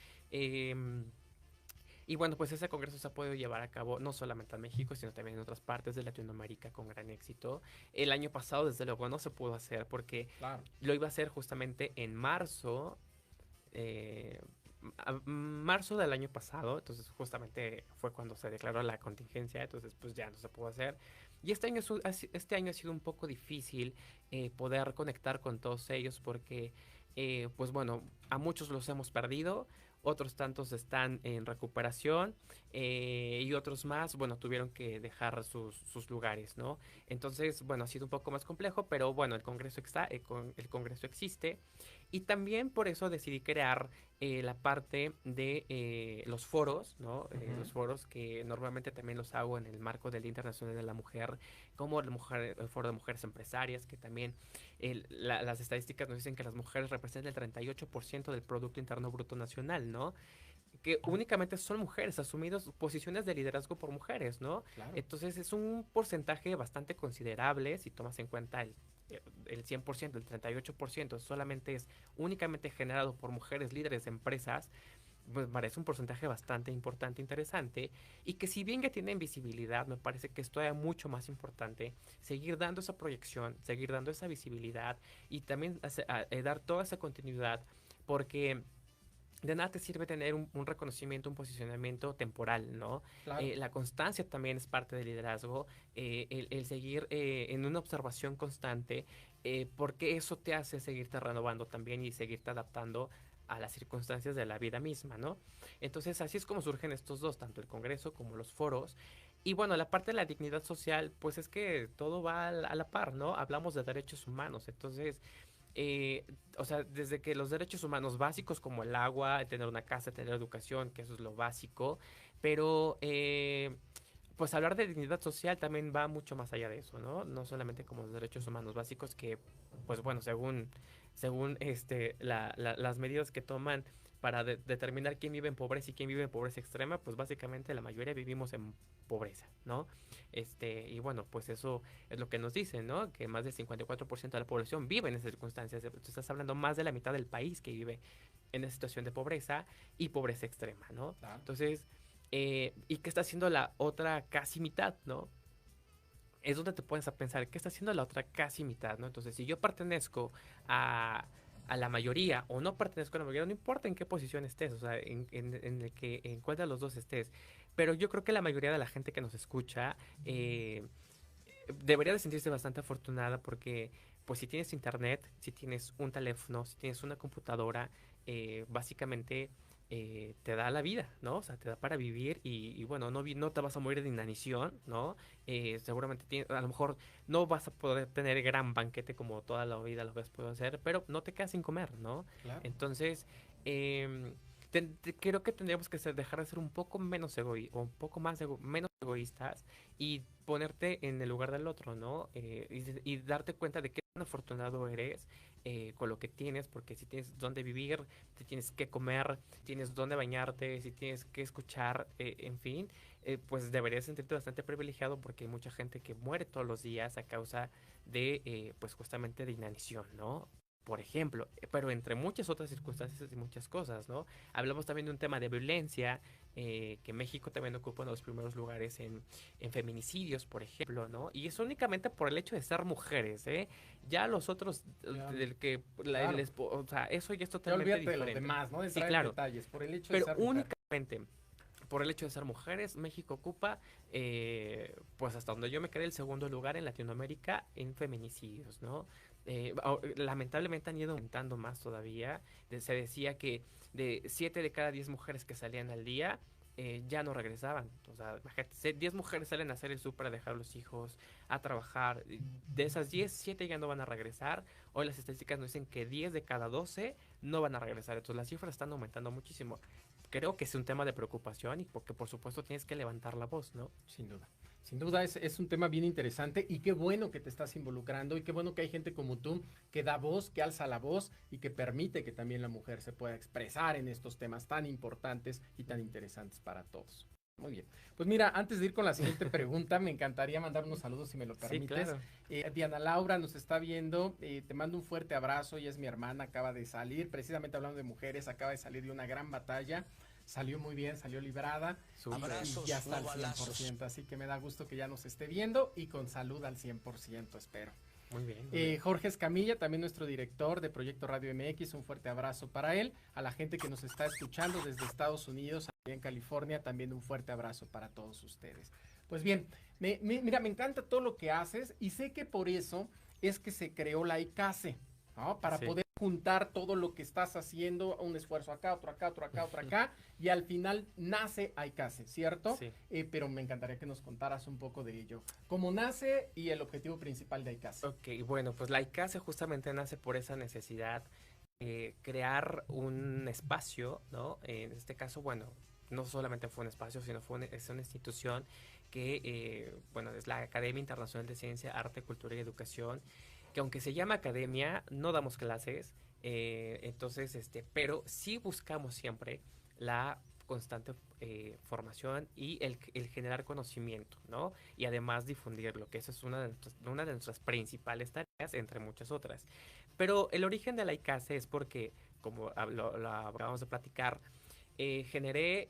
Y bueno, pues ese congreso se ha podido llevar a cabo no solamente en México, sino también en otras partes de Latinoamérica con gran éxito. El año pasado, desde luego, no se pudo hacer porque Claro. lo iba a hacer justamente en marzo, eh, marzo del año pasado, entonces justamente fue cuando se declaró la contingencia, entonces pues ya no se pudo hacer. Y este año ha sido un poco difícil poder conectar con todos ellos porque, pues bueno, a muchos los hemos perdido, otros tantos están en recuperación y otros más, bueno, tuvieron que dejar sus lugares, ¿no? Entonces, bueno, ha sido un poco más complejo, pero bueno, el congreso existe y también por eso decidí crear la parte de los foros, ¿no? Los foros que normalmente también los hago en el marco del Día Internacional de la Mujer, como el Foro de Mujeres Empresarias, que también las estadísticas nos dicen que las mujeres representan el 38% del Producto Interno Bruto Nacional, ¿no? Que únicamente son mujeres, asumidos posiciones de liderazgo por mujeres, ¿no? Claro. Entonces es un porcentaje bastante considerable si tomas en cuenta el 100%, el 38% solamente es únicamente generado por mujeres líderes de empresas, pues parece un porcentaje bastante importante, interesante, y que si bien ya tienen visibilidad, me parece que es todavía mucho más importante seguir dando esa proyección, seguir dando esa visibilidad y también dar toda esa continuidad, porque de nada te sirve tener un reconocimiento, un posicionamiento temporal, ¿no? Claro. La constancia también es parte del liderazgo, el seguir en una observación constante, porque eso te hace seguirte renovando también y seguirte adaptando a las circunstancias de la vida misma, ¿no? Entonces, así es como surgen estos dos, tanto el Congreso como los foros. Y bueno, la parte de la dignidad social, pues es que todo va a la par, ¿no? Hablamos de derechos humanos, entonces eh, o sea, desde que los derechos humanos básicos como el agua, el tener una casa, tener educación, que eso es lo básico, pero pues hablar de dignidad social también va mucho más allá de eso, ¿no? No solamente como los derechos humanos básicos que, pues bueno, según las medidas que toman para determinar quién vive en pobreza y quién vive en pobreza extrema, pues básicamente la mayoría vivimos en pobreza, ¿no? Y bueno, pues eso es lo que nos dicen, ¿no? Que más del 54% de la población vive en esas circunstancias. Tú estás hablando más de la mitad del país que vive en esa situación de pobreza y pobreza extrema, ¿no? Claro. Entonces, ¿y qué está haciendo la otra casi mitad, ¿no? Es donde te pones a pensar, ¿qué está haciendo la otra casi mitad, ¿no? Entonces, si yo pertenezco a la mayoría o no pertenezco a la mayoría, no importa en qué posición estés, o sea, en cuál de los dos estés, pero yo creo que la mayoría de la gente que nos escucha debería de sentirse bastante afortunada porque, pues, si tienes internet, si tienes un teléfono, si tienes una computadora, básicamente te da la vida, ¿no? O sea, te da para vivir y bueno, no te vas a morir de inanición, ¿no? Seguramente a lo mejor no vas a poder tener gran banquete como toda la vida lo habías podido hacer, pero no te quedas sin comer, ¿no? Claro. Entonces, creo que tendríamos que dejar de ser un poco menos o un poco menos egoístas y ponerte en el lugar del otro, ¿no? Y darte cuenta de qué tan afortunado eres con lo que tienes, porque si tienes dónde vivir, si tienes que comer, tienes dónde bañarte, si tienes que escuchar, en fin, pues deberías sentirte bastante privilegiado porque hay mucha gente que muere todos los días a causa de, pues justamente de inanición, ¿no? por ejemplo, pero entre muchas otras circunstancias y muchas cosas, ¿no? Hablamos también de un tema de violencia, que México también ocupa uno de los primeros lugares en feminicidios, por ejemplo, ¿no? Y es únicamente por el hecho de ser mujeres, ¿eh? Ya los otros, Ya, del que, claro. o sea, eso ya es Ya totalmente olvídate de los diferente. demás, ¿no? De Sí, entrar en claro, detalles, por el hecho de pero ser mujer. únicamente por el hecho de ser mujeres, México ocupa, pues hasta donde yo me quedé, el segundo lugar en Latinoamérica en feminicidios, ¿no? Lamentablemente han ido aumentando más todavía. Se decía que de 7 de cada 10 mujeres que salían al día, ya no regresaban. O sea, imagínate, 10 mujeres salen a hacer el súper, a dejar a los hijos, a trabajar. De esas 10, 7 ya no van a regresar. Hoy las estadísticas nos dicen que 10 de cada 12 no van a regresar. Entonces las cifras están aumentando muchísimo. Creo que es un tema de preocupación y porque por supuesto tienes que levantar la voz, ¿no? Sin duda. Sin duda es un tema bien interesante y qué bueno que te estás involucrando y qué bueno que hay gente como tú que da voz, que alza la voz y que permite que también la mujer se pueda expresar en estos temas tan importantes y tan interesantes para todos. Muy bien. Pues mira, antes de ir con la siguiente pregunta, me encantaría mandar unos saludos si me lo Sí, permites. claro. Diana Laura nos está viendo, te mando un fuerte abrazo, ella es mi hermana, acaba de salir, precisamente hablando de mujeres, acaba de salir de una gran batalla. Salió muy bien, salió librada Súper. y ya está al 100%, así que me da gusto que ya nos esté viendo y con salud al 100%, espero. Muy bien. Muy bien. Jorge Escamilla, también nuestro director de Proyecto Radio MX, un fuerte abrazo para él. A la gente que nos está escuchando desde Estados Unidos, aquí en California, también un fuerte abrazo para todos ustedes. Pues bien, mira, me encanta todo lo que haces y sé que por eso es que se creó la ICASE, ¿no? Para Sí. poder juntar todo lo que estás haciendo, un esfuerzo acá, otro acá, otro acá, otro acá, y al final nace ICASE, ¿cierto? Sí. Pero me encantaría que nos contaras un poco de ello. ¿Cómo nace y el objetivo principal de ICASE? Ok, bueno, pues la ICASE justamente nace por esa necesidad de crear un espacio, ¿no? En este caso, bueno, no solamente fue un espacio, sino es una institución que, bueno, es la Academia Internacional de Ciencia, Arte, Cultura y Educación, que aunque se llama academia, no damos clases, entonces, pero sí buscamos siempre la constante formación y el generar conocimiento, ¿no? Y además difundirlo, que esa es una de nuestras principales tareas, entre muchas otras. Pero el origen de la ICASE es porque, como lo acabamos de platicar,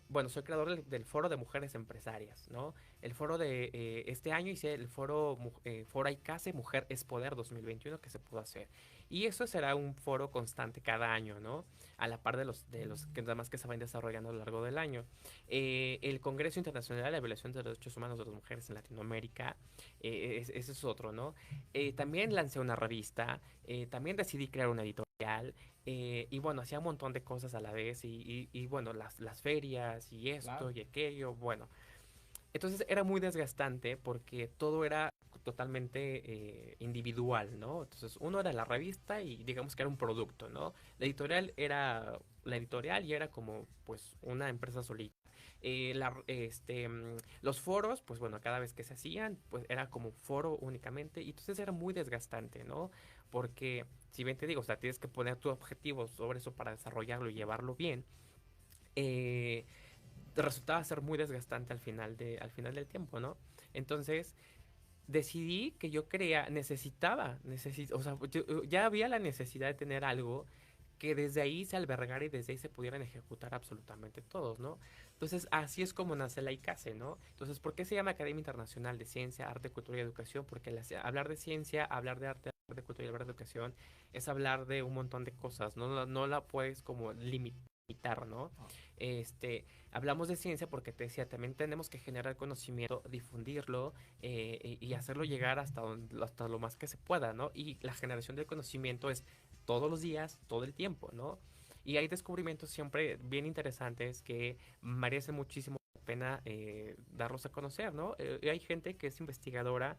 bueno, soy creador del Foro de Mujeres Empresarias, ¿no? El foro de este año hice el Foro ICASE Mujer es Poder 2021 que se pudo hacer. Y eso será un foro constante cada año, ¿no? A la par de los que demás que se van desarrollando a lo largo del año. El Congreso Internacional de la Violación de los Derechos Humanos de las Mujeres en Latinoamérica, ese es otro, ¿no? También lancé una revista, también decidí crear una editorial, y bueno, hacía un montón de cosas a la vez y bueno, las ferias y esto Claro. y aquello, bueno. Entonces era muy desgastante porque todo era totalmente individual, ¿no? Entonces uno era la revista y digamos que era un producto, ¿no? La editorial y era como pues una empresa solita. Los foros, pues bueno, cada vez que se hacían, pues era como foro únicamente y entonces era muy desgastante, ¿no? Porque si bien te digo, o sea, tienes que poner tu objetivo sobre eso para desarrollarlo y llevarlo bien, eh, resultaba ser muy desgastante al final del tiempo, ¿no? Entonces decidí que yo o sea, ya había la necesidad de tener algo que desde ahí se albergara y desde ahí se pudieran ejecutar absolutamente todos, ¿no? Entonces, así es como nace la ICASE, ¿no? Entonces, ¿por qué se llama Academia Internacional de Ciencia, Arte, Cultura y Educación? Porque hablar de ciencia, hablar de arte, hablar de cultura y hablar de educación es hablar de un montón de cosas, no la puedes como limitar, ¿no? Hablamos de ciencia porque te decía, también tenemos que generar conocimiento, difundirlo y hacerlo llegar hasta lo más que se pueda, ¿no? Y la generación del conocimiento es todos los días, todo el tiempo, ¿no? Y hay descubrimientos siempre bien interesantes que merece muchísimo la pena darlos a conocer, ¿no? Y hay gente que es investigadora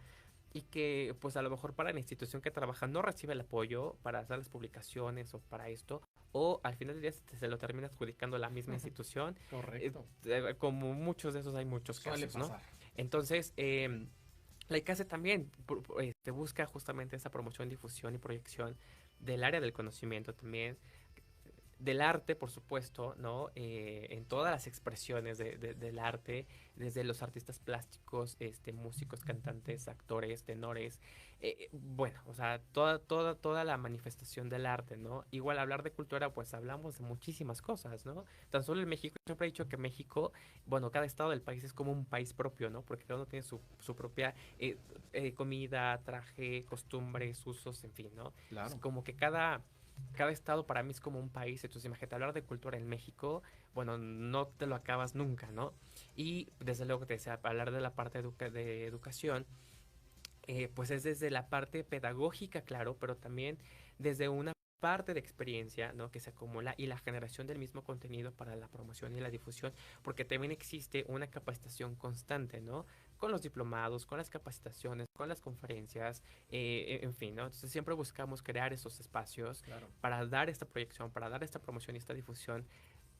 y que pues a lo mejor para la institución que trabaja no recibe el apoyo para hacer las publicaciones o para esto, o al final del día se lo termina adjudicando la misma institución. Correcto. Como muchos de esos hay muchos Suele casos, ¿no? pasar. Entonces, la ICASE también busca justamente esa promoción, difusión y proyección del área del conocimiento también, del arte, por supuesto, ¿no? En todas las expresiones del arte, desde los artistas plásticos, músicos, cantantes, actores, tenores, bueno, o sea, toda la manifestación del arte, ¿no? Igual hablar de cultura, pues hablamos de muchísimas cosas, ¿no? Tan solo en México, siempre he dicho que México, bueno, cada estado del país es como un país propio, ¿no? Porque cada uno tiene su propia comida, traje, costumbres, usos, en fin, ¿no? Claro. Es como que cada estado para mí es como un país, entonces imagínate hablar de cultura en México, bueno, no te lo acabas nunca, ¿no? Y desde luego te decía, hablar de la parte de educación, pues es desde la parte pedagógica, claro, pero también desde una parte de experiencia, ¿no? Que se acumula y la generación del mismo contenido para la promoción y la difusión, porque también existe una capacitación constante, ¿no? Con los diplomados, con las capacitaciones, con las conferencias, en fin, ¿no? Entonces siempre buscamos crear esos espacios Claro. para dar esta proyección, para dar esta promoción y esta difusión,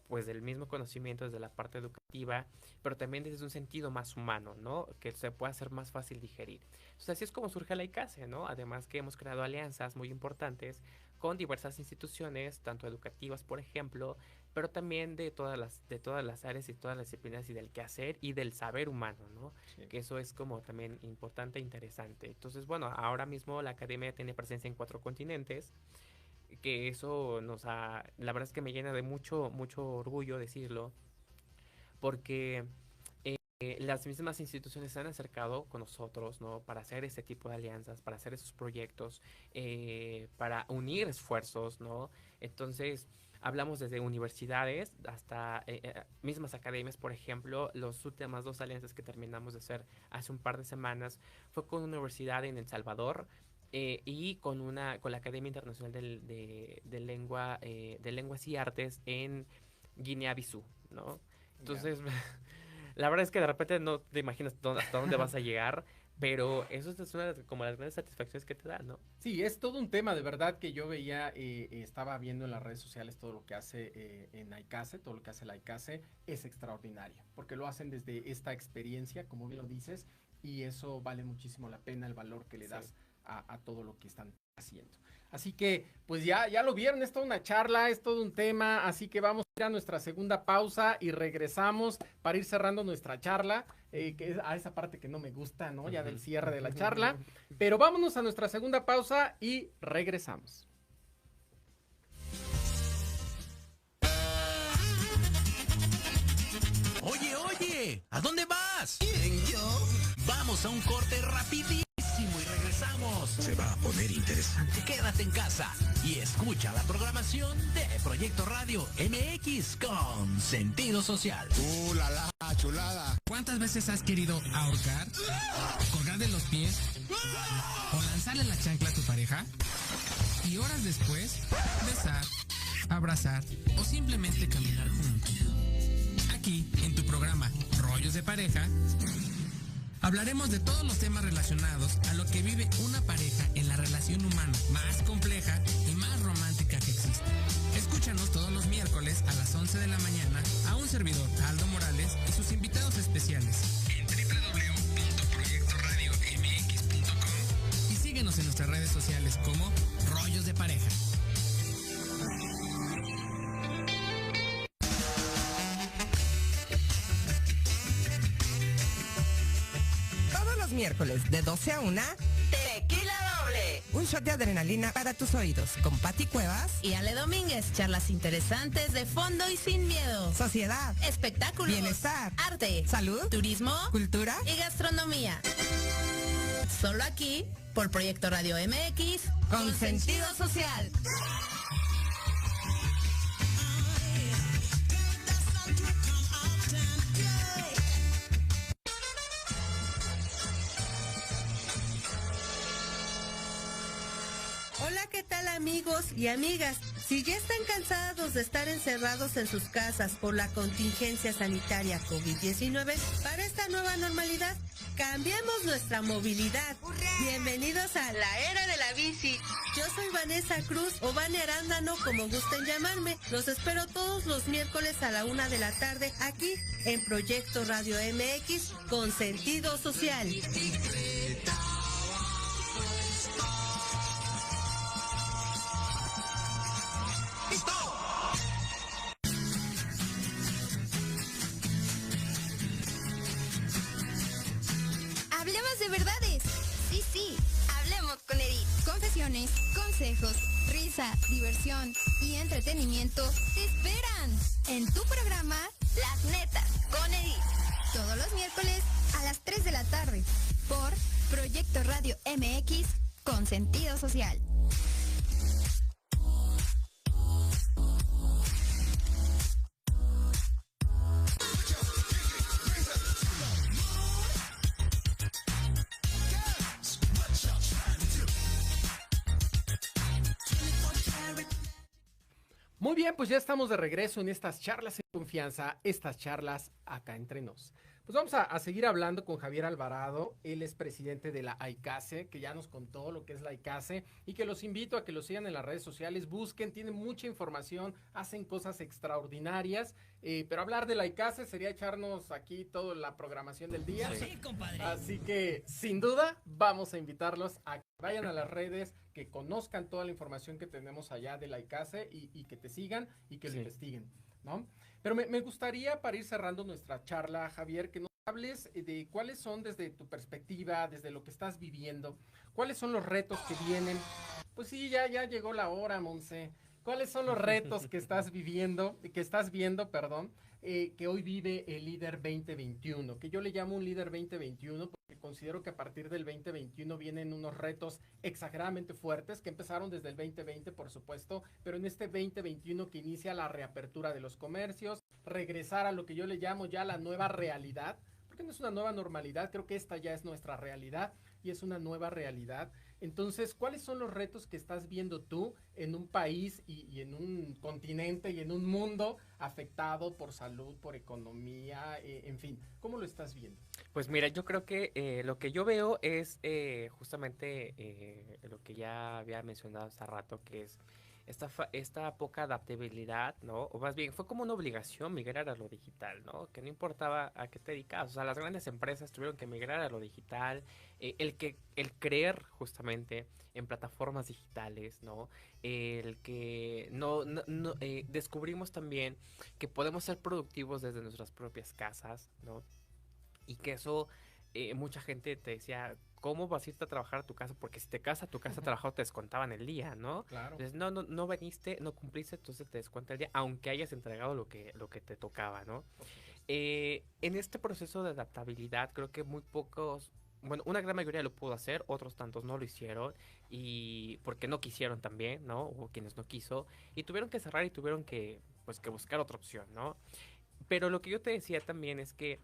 pues del mismo conocimiento desde la parte educativa, pero también desde un sentido más humano, ¿no? Que se pueda hacer más fácil digerir. Entonces así es como surge la ICASE, ¿no? Además que hemos creado alianzas muy importantes con diversas instituciones, tanto educativas, por ejemplo, pero también de todas las áreas y todas las disciplinas y del quehacer y del saber humano, ¿no? Sí. Que eso es como también importante e interesante. Entonces, bueno, ahora mismo la academia tiene presencia en 4 continentes, que eso la verdad es que me llena de mucho orgullo decirlo, porque las mismas instituciones se han acercado con nosotros, ¿no? Para hacer este tipo de alianzas, para hacer esos proyectos, para unir esfuerzos, ¿no? Entonces, hablamos desde universidades hasta mismas academias, por ejemplo, las últimas 2 alianzas que terminamos de hacer hace un par de semanas fue con una universidad en El Salvador, y con la Academia Internacional de Lenguas y Artes en Guinea-Bissau, ¿no? Entonces, la verdad es que de repente no te imaginas hasta dónde vas a llegar, pero eso es una como las grandes satisfacciones que te da, ¿no? Sí, es todo un tema de verdad que yo veía, estaba viendo en las redes sociales todo lo que hace en ICASE, todo lo que hace la ICASE es extraordinario, porque lo hacen desde esta experiencia, como bien lo dices, y eso vale muchísimo la pena, el valor que le das a todo lo que están haciendo. Así que, pues ya lo vieron, es toda una charla, es todo un tema, así que vamos a ir a nuestra segunda pausa y regresamos para ir cerrando nuestra charla, que es a esa parte que no me gusta, ¿no? Ya del cierre de la charla, pero vámonos a nuestra segunda pausa y regresamos. Oye, ¿a dónde vas? ¿Yo? Vamos a un corte rapidísimo y regresamos. Se va a poner interesante. Quédate en casa y escucha la programación de Proyecto Radio MX con sentido social. La chulada. ¿Cuántas veces has querido ahorcar, colgar de los pies o lanzarle la chancla a tu pareja? Y horas después, besar, abrazar o simplemente caminar juntos. Aquí, en tu programa Rollos de Pareja, hablaremos de todos los temas relacionados a lo que vive una pareja en la relación humana más compleja y más romántica que existe. Escúchanos todos los miércoles a las 11 de la mañana a un servidor, Aldo Morales, y sus invitados especiales en www.proyectoradiomx.com y síguenos en nuestras redes sociales como Rollos de Pareja. Miércoles de 12 a 1, Tequila Doble. un shot de adrenalina para tus oídos con Pati Cuevas Y Ale Domínguez, charlas interesantes de fondo y sin miedo. Sociedad, Espectáculos, bienestar, arte, salud, turismo, cultura y gastronomía. Solo aquí, por Proyecto Radio MX, con sentido social. Hola, ¿qué tal amigos y amigas? Si ya están cansados de estar encerrados en sus casas por la contingencia sanitaria COVID-19, para esta nueva normalidad, cambiemos nuestra movilidad. Bienvenidos a la era de la bici. Yo soy Vanessa Cruz o Vane Arándano, como gusten llamarme. Los espero todos los miércoles a la 1 de la tarde aquí en Proyecto Radio MX con sentido social. Hablemos de verdades. Sí, hablemos Risa, diversión y entretenimiento te esperan en tu programa Las Netas con Edith. Todos los miércoles a las 3 de la tarde por Proyecto Radio MX con sentido social. Muy bien, pues ya estamos de regreso en estas charlas en confianza, estas charlas acá entre nos. Pues vamos a seguir hablando con Javier Alvarado. Él es presidente de la ICASE, que ya nos contó lo que es la ICASE y que los invito a que lo sigan en las redes sociales, busquen, tienen mucha información, hacen cosas extraordinarias, pero hablar de la ICASE sería echarnos aquí toda la programación del día. Sí, compadre. Así que, sin duda, vamos a invitarlos a que vayan a las redes, que conozcan toda la información que tenemos allá de la ICASE y que te sigan y que lo investiguen, ¿no? Pero me gustaría, para ir cerrando nuestra charla, Javier, que nos hables de cuáles son, desde tu perspectiva, desde lo que estás viviendo, cuáles son los retos que vienen. Pues sí, ya llegó la hora, Monse. ¿Cuáles son los retos que estás viviendo, que hoy vive el líder 2021? Que yo le llamo un líder 2021 porque considero que a partir del 2021 vienen unos retos exageradamente fuertes que empezaron desde el 2020, por supuesto, pero en este 2021 que inicia la reapertura de los comercios, regresar a lo que yo le llamo ya la nueva realidad, porque no es una nueva normalidad, creo que esta ya es nuestra realidad y es una nueva realidad. Entonces, ¿cuáles son los retos que estás viendo tú en un país y en un continente y en un mundo afectado por salud, por economía, en fin? ¿Cómo lo estás viendo? Pues mira, yo creo que lo que yo veo es justamente lo que ya había mencionado hace rato, que es esta poca adaptabilidad, ¿no? O más bien, fue como una obligación migrar a lo digital, ¿no? Que no importaba a qué te dedicabas. O sea, las grandes empresas tuvieron que migrar a lo digital. El creer justamente en plataformas digitales, ¿no? El que descubrimos también que podemos ser productivos desde nuestras propias casas, ¿no? Y que eso, mucha gente te decía, ¿cómo vas a irte a trabajar a tu casa? Porque si te casas a tu casa a trabajar te descontaban el día, ¿no? Claro. Entonces, no viniste, no cumpliste, entonces te descuenta el día, aunque hayas entregado lo que te tocaba, ¿no? En este proceso de adaptabilidad, creo que muy pocos, bueno, una gran mayoría lo pudo hacer, otros tantos no lo hicieron, y porque no quisieron también, ¿no? Hubo quienes no quiso, y tuvieron que cerrar y tuvieron que buscar otra opción, ¿no? Pero lo que yo te decía también es que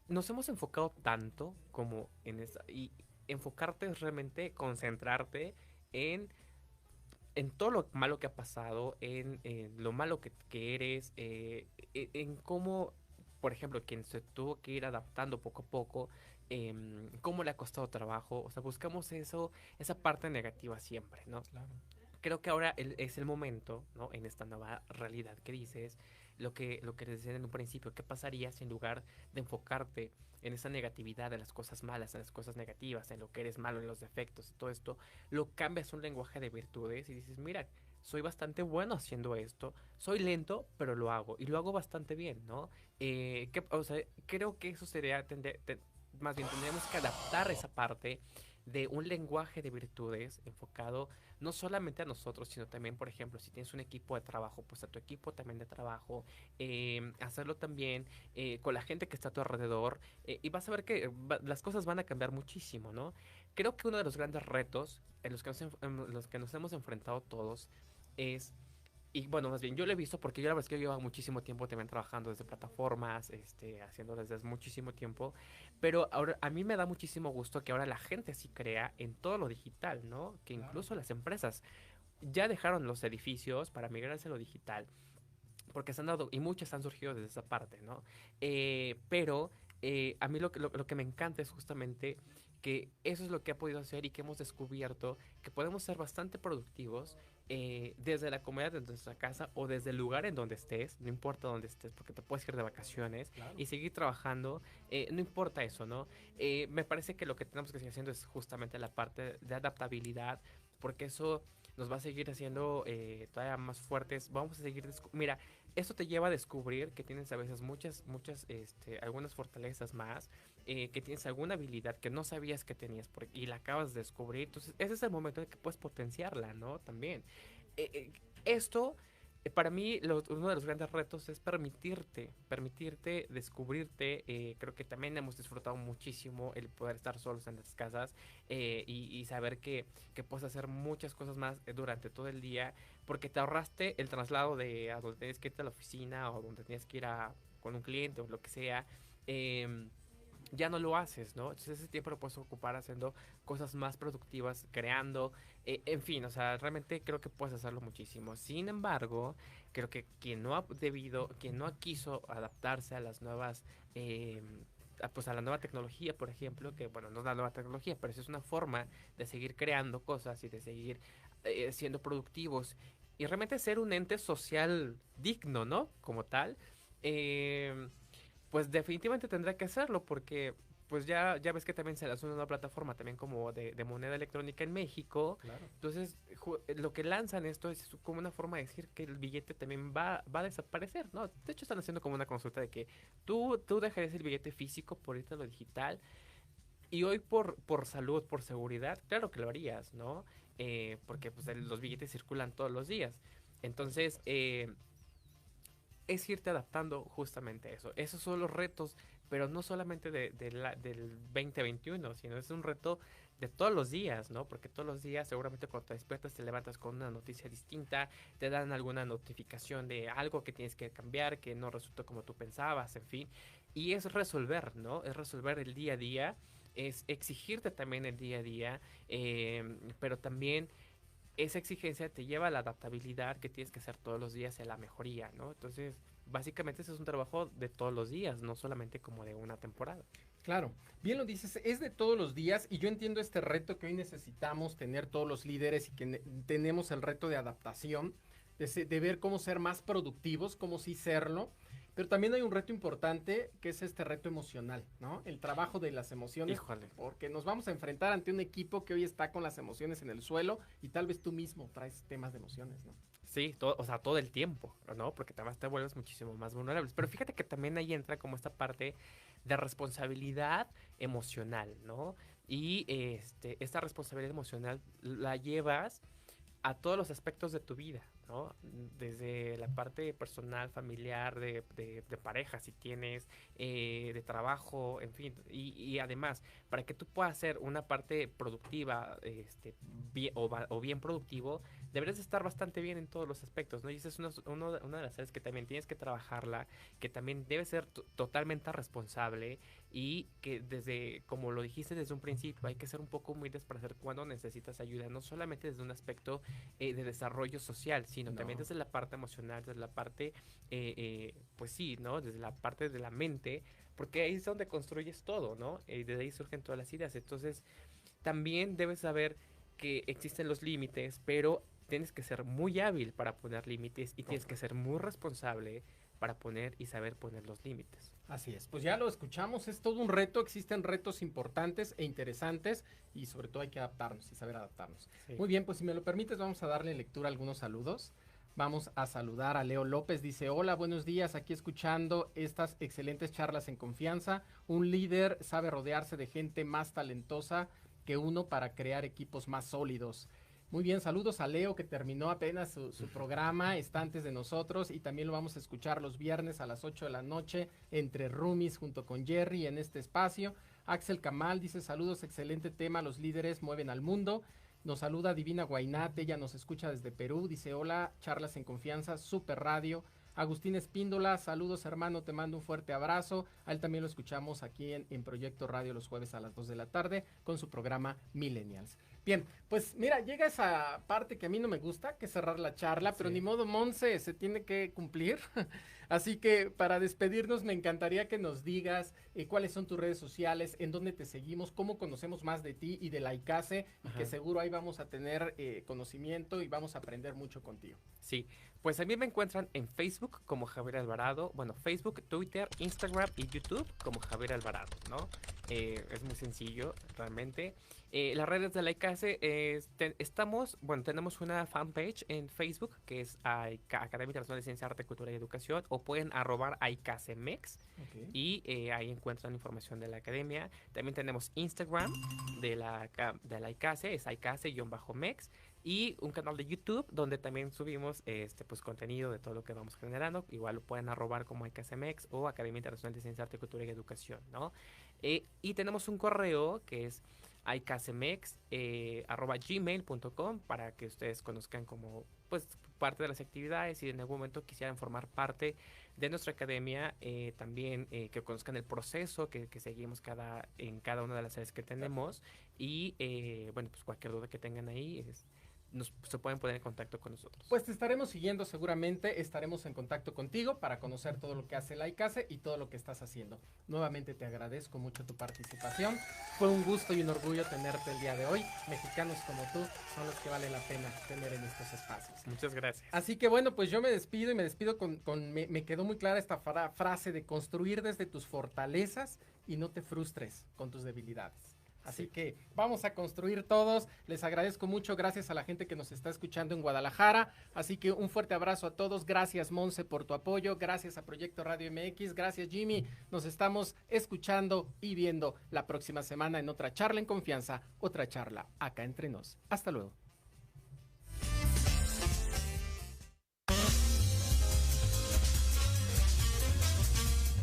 nos hemos enfocado tanto como en esa, y enfocarte es realmente concentrarte en todo lo malo que ha pasado, en lo malo que eres, en cómo, por ejemplo, quien se tuvo que ir adaptando poco a poco, cómo le ha costado trabajo. O sea, buscamos esa parte negativa siempre, ¿no? Claro. Creo que ahora es el momento, ¿no? En esta nueva realidad que dices, lo que les decía en un principio, ¿qué pasaría si en lugar de enfocarte en esa negatividad, en las cosas malas, en las cosas negativas, en lo que eres malo, en los defectos, todo esto, lo cambias a un lenguaje de virtudes y dices, mira, soy bastante bueno haciendo esto, soy lento, pero lo hago, y lo hago bastante bien, ¿no? O sea, creo que eso sería, más bien tendríamos que adaptar esa parte de un lenguaje de virtudes enfocado no solamente a nosotros, sino también, por ejemplo, si tienes un equipo de trabajo, pues a tu equipo también de trabajo, hacerlo también con la gente que está a tu alrededor, y vas a ver que las cosas van a cambiar muchísimo, ¿no? Creo que uno de los grandes retos en los que nos hemos enfrentado todos es, y bueno, más bien yo lo he visto porque yo la verdad es que yo llevo muchísimo tiempo también trabajando desde plataformas, haciendo desde muchísimo tiempo, pero ahora a mí me da muchísimo gusto que ahora la gente sí crea en todo lo digital, ¿no? Que incluso las empresas ya dejaron los edificios para migrarse a lo digital, porque se han dado, y muchas han surgido desde esa parte, ¿no? Pero a mí lo que me encanta es justamente que eso es lo que ha podido hacer y que hemos descubierto que podemos ser bastante productivos desde la comodidad de nuestra casa o desde el lugar en donde estés, no importa dónde estés, porque te puedes ir de vacaciones, claro, y seguir trabajando, no importa eso, ¿no? Me parece que lo que tenemos que seguir haciendo es justamente la parte de adaptabilidad, porque eso nos va a seguir haciendo todavía más fuertes. Vamos a seguir, mira, eso te lleva a descubrir que tienes a veces muchas algunas fortalezas más, que tienes alguna habilidad que no sabías que tenías y la acabas de descubrir, entonces ese es el momento en que puedes potenciarla, ¿no? También. Esto, para mí, uno de los grandes retos es permitirte descubrirte. Creo que también hemos disfrutado muchísimo el poder estar solos en las casas y saber que puedes hacer muchas cosas más durante todo el día, porque te ahorraste el traslado de a donde tienes que irte a la oficina o donde tienes que ir con un cliente o lo que sea. Ya no lo haces, ¿no? Entonces ese tiempo lo puedes ocupar haciendo cosas más productivas, creando, en fin, o sea, realmente creo que puedes hacerlo muchísimo. Sin embargo, creo que quien no quiso adaptarse a las nuevas, pues a la nueva tecnología, por ejemplo, que bueno, no es la nueva tecnología, pero eso es una forma de seguir creando cosas y de seguir siendo productivos y realmente ser un ente social digno, ¿no? Como tal. Pues definitivamente tendrá que hacerlo porque pues ya ves que también se lanzó una plataforma también como de moneda electrónica en México. Claro. Entonces lo que lanzan esto es como una forma de decir que el billete también va a desaparecer, ¿no? De hecho están haciendo como una consulta de que tú dejarías el billete físico por irte a lo digital. Y hoy por salud, por seguridad, claro que lo harías, ¿no? Porque pues los billetes circulan todos los días. Entonces, es irte adaptando justamente a eso. Esos son los retos, pero no solamente del 2021, sino es un reto de todos los días, ¿no? Porque todos los días seguramente cuando te despiertas te levantas con una noticia distinta, te dan alguna notificación de algo que tienes que cambiar, que no resultó como tú pensabas, en fin. Y es resolver, ¿no? Es resolver el día a día, es exigirte también el día a día, pero también esa exigencia te lleva a la adaptabilidad que tienes que hacer todos los días, a la mejoría, ¿no? Entonces, básicamente ese es un trabajo de todos los días, no solamente como de una temporada. Claro, bien lo dices, es de todos los días y yo entiendo este reto que hoy necesitamos tener todos los líderes y que tenemos el reto de adaptación, de ver cómo ser más productivos, cómo sí serlo. Pero también hay un reto importante que es este reto emocional, ¿no? El trabajo de las emociones. Híjole. Porque nos vamos a enfrentar ante un equipo que hoy está con las emociones en el suelo y tal vez tú mismo traes temas de emociones, ¿no? Sí, o sea, todo el tiempo, ¿no? Porque además te vuelves muchísimo más vulnerable. Pero fíjate que también ahí entra como esta parte de responsabilidad emocional, ¿no? Y esta responsabilidad emocional la llevas a todos los aspectos de tu vida, ¿no? Desde la parte personal, familiar, de pareja, si tienes, de trabajo, en fin. Y además, para que tú puedas hacer una parte productiva o bien productivo, deberías estar bastante bien en todos los aspectos, ¿no? Y esa es una de las áreas que también tienes que trabajarla, que también debe ser totalmente responsable y que desde, como lo dijiste desde un principio, hay que ser un poco humildes para saber cuándo necesitas ayuda, no solamente desde un aspecto de desarrollo social, sino también desde la parte emocional, desde la parte, pues sí, ¿no? Desde la parte de la mente, porque ahí es donde construyes todo, ¿no? Y de ahí surgen todas las ideas. Entonces, también debes saber que existen los límites, pero tienes que ser muy hábil para poner límites y tienes que ser muy responsable para poner y saber poner los límites. Así es, pues ya lo escuchamos, es todo un reto, existen retos importantes e interesantes y sobre todo hay que adaptarnos y saber adaptarnos. Sí. Muy bien, pues si me lo permites vamos a darle lectura a algunos saludos. Vamos a saludar a Leo López, dice, hola, buenos días, aquí escuchando estas excelentes charlas en confianza. Un líder sabe rodearse de gente más talentosa que uno para crear equipos más sólidos. Muy bien, saludos a Leo que terminó apenas su programa, está antes de nosotros y también lo vamos a escuchar los viernes a las 8 de la noche entre roomies junto con Jerry en este espacio. Axel Kamal dice saludos, excelente tema, los líderes mueven al mundo. Nos saluda Divina Guainate, ella nos escucha desde Perú, dice hola, charlas en confianza, super radio. Agustín Espíndola, saludos hermano, te mando un fuerte abrazo. A él también lo escuchamos aquí en Proyecto Radio los jueves a las 2 de la tarde con su programa Millennials. Bien, pues mira, llega esa parte que a mí no me gusta, que es cerrar la charla, pero ni modo, Monse, se tiene que cumplir. Así que para despedirnos me encantaría que nos digas cuáles son tus redes sociales, en dónde te seguimos, cómo conocemos más de ti y de la ICASE, y que seguro ahí vamos a tener conocimiento y vamos a aprender mucho contigo. Sí, pues a mí me encuentran en Facebook como Javier Alvarado, bueno, Facebook, Twitter, Instagram y YouTube como Javier Alvarado, ¿no? Es muy sencillo, realmente. Las redes de la ICASE, tenemos una fanpage en Facebook que es Academia Internacional de Ciencia, Arte, Cultura y Educación, o pueden arrobar ICASEMEX y ahí encuentran información de la academia. También tenemos Instagram de la ICASE, es ICASE-MEX, y un canal de YouTube donde también subimos pues contenido de todo lo que vamos generando. Igual lo pueden arrobar como ICASEMEX o Academia Internacional de Ciencia, Arte, Cultura y Educación, ¿no? Y tenemos un correo que es icasemex@gmail.com para que ustedes conozcan como pues parte de las actividades y en algún momento quisieran formar parte de nuestra academia, también que conozcan el proceso que seguimos en cada una de las áreas que tenemos y bueno, pues cualquier duda que tengan ahí se pueden poner en contacto con nosotros. Pues te estaremos siguiendo seguramente, estaremos en contacto contigo para conocer todo lo que hace la ICASE y todo lo que estás haciendo. Nuevamente te agradezco mucho tu participación, fue un gusto y un orgullo tenerte el día de hoy. Mexicanos como tú son los que vale la pena tener en estos espacios. Muchas gracias. Así que bueno, pues yo me despido me quedó muy clara esta frase de construir desde tus fortalezas y no te frustres con tus debilidades. Así que vamos a construir todos. Les agradezco mucho. Gracias a la gente que nos está escuchando en Guadalajara. Así que un fuerte abrazo a todos. Gracias, Monse, por tu apoyo. Gracias a Proyecto Radio MX. Gracias, Jimmy. Nos estamos escuchando y viendo la próxima semana en otra charla en confianza, otra charla acá entre nos. Hasta luego.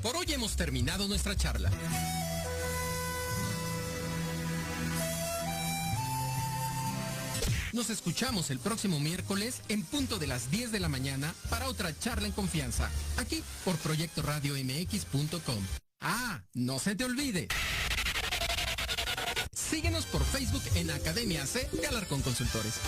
Por hoy hemos terminado nuestra charla. Nos escuchamos el próximo miércoles en punto de las 10 de la mañana para otra charla en confianza, aquí por proyectoradiomx.com. Ah, no se te olvide. Síguenos por Facebook en Academia C de Alarcón Consultores.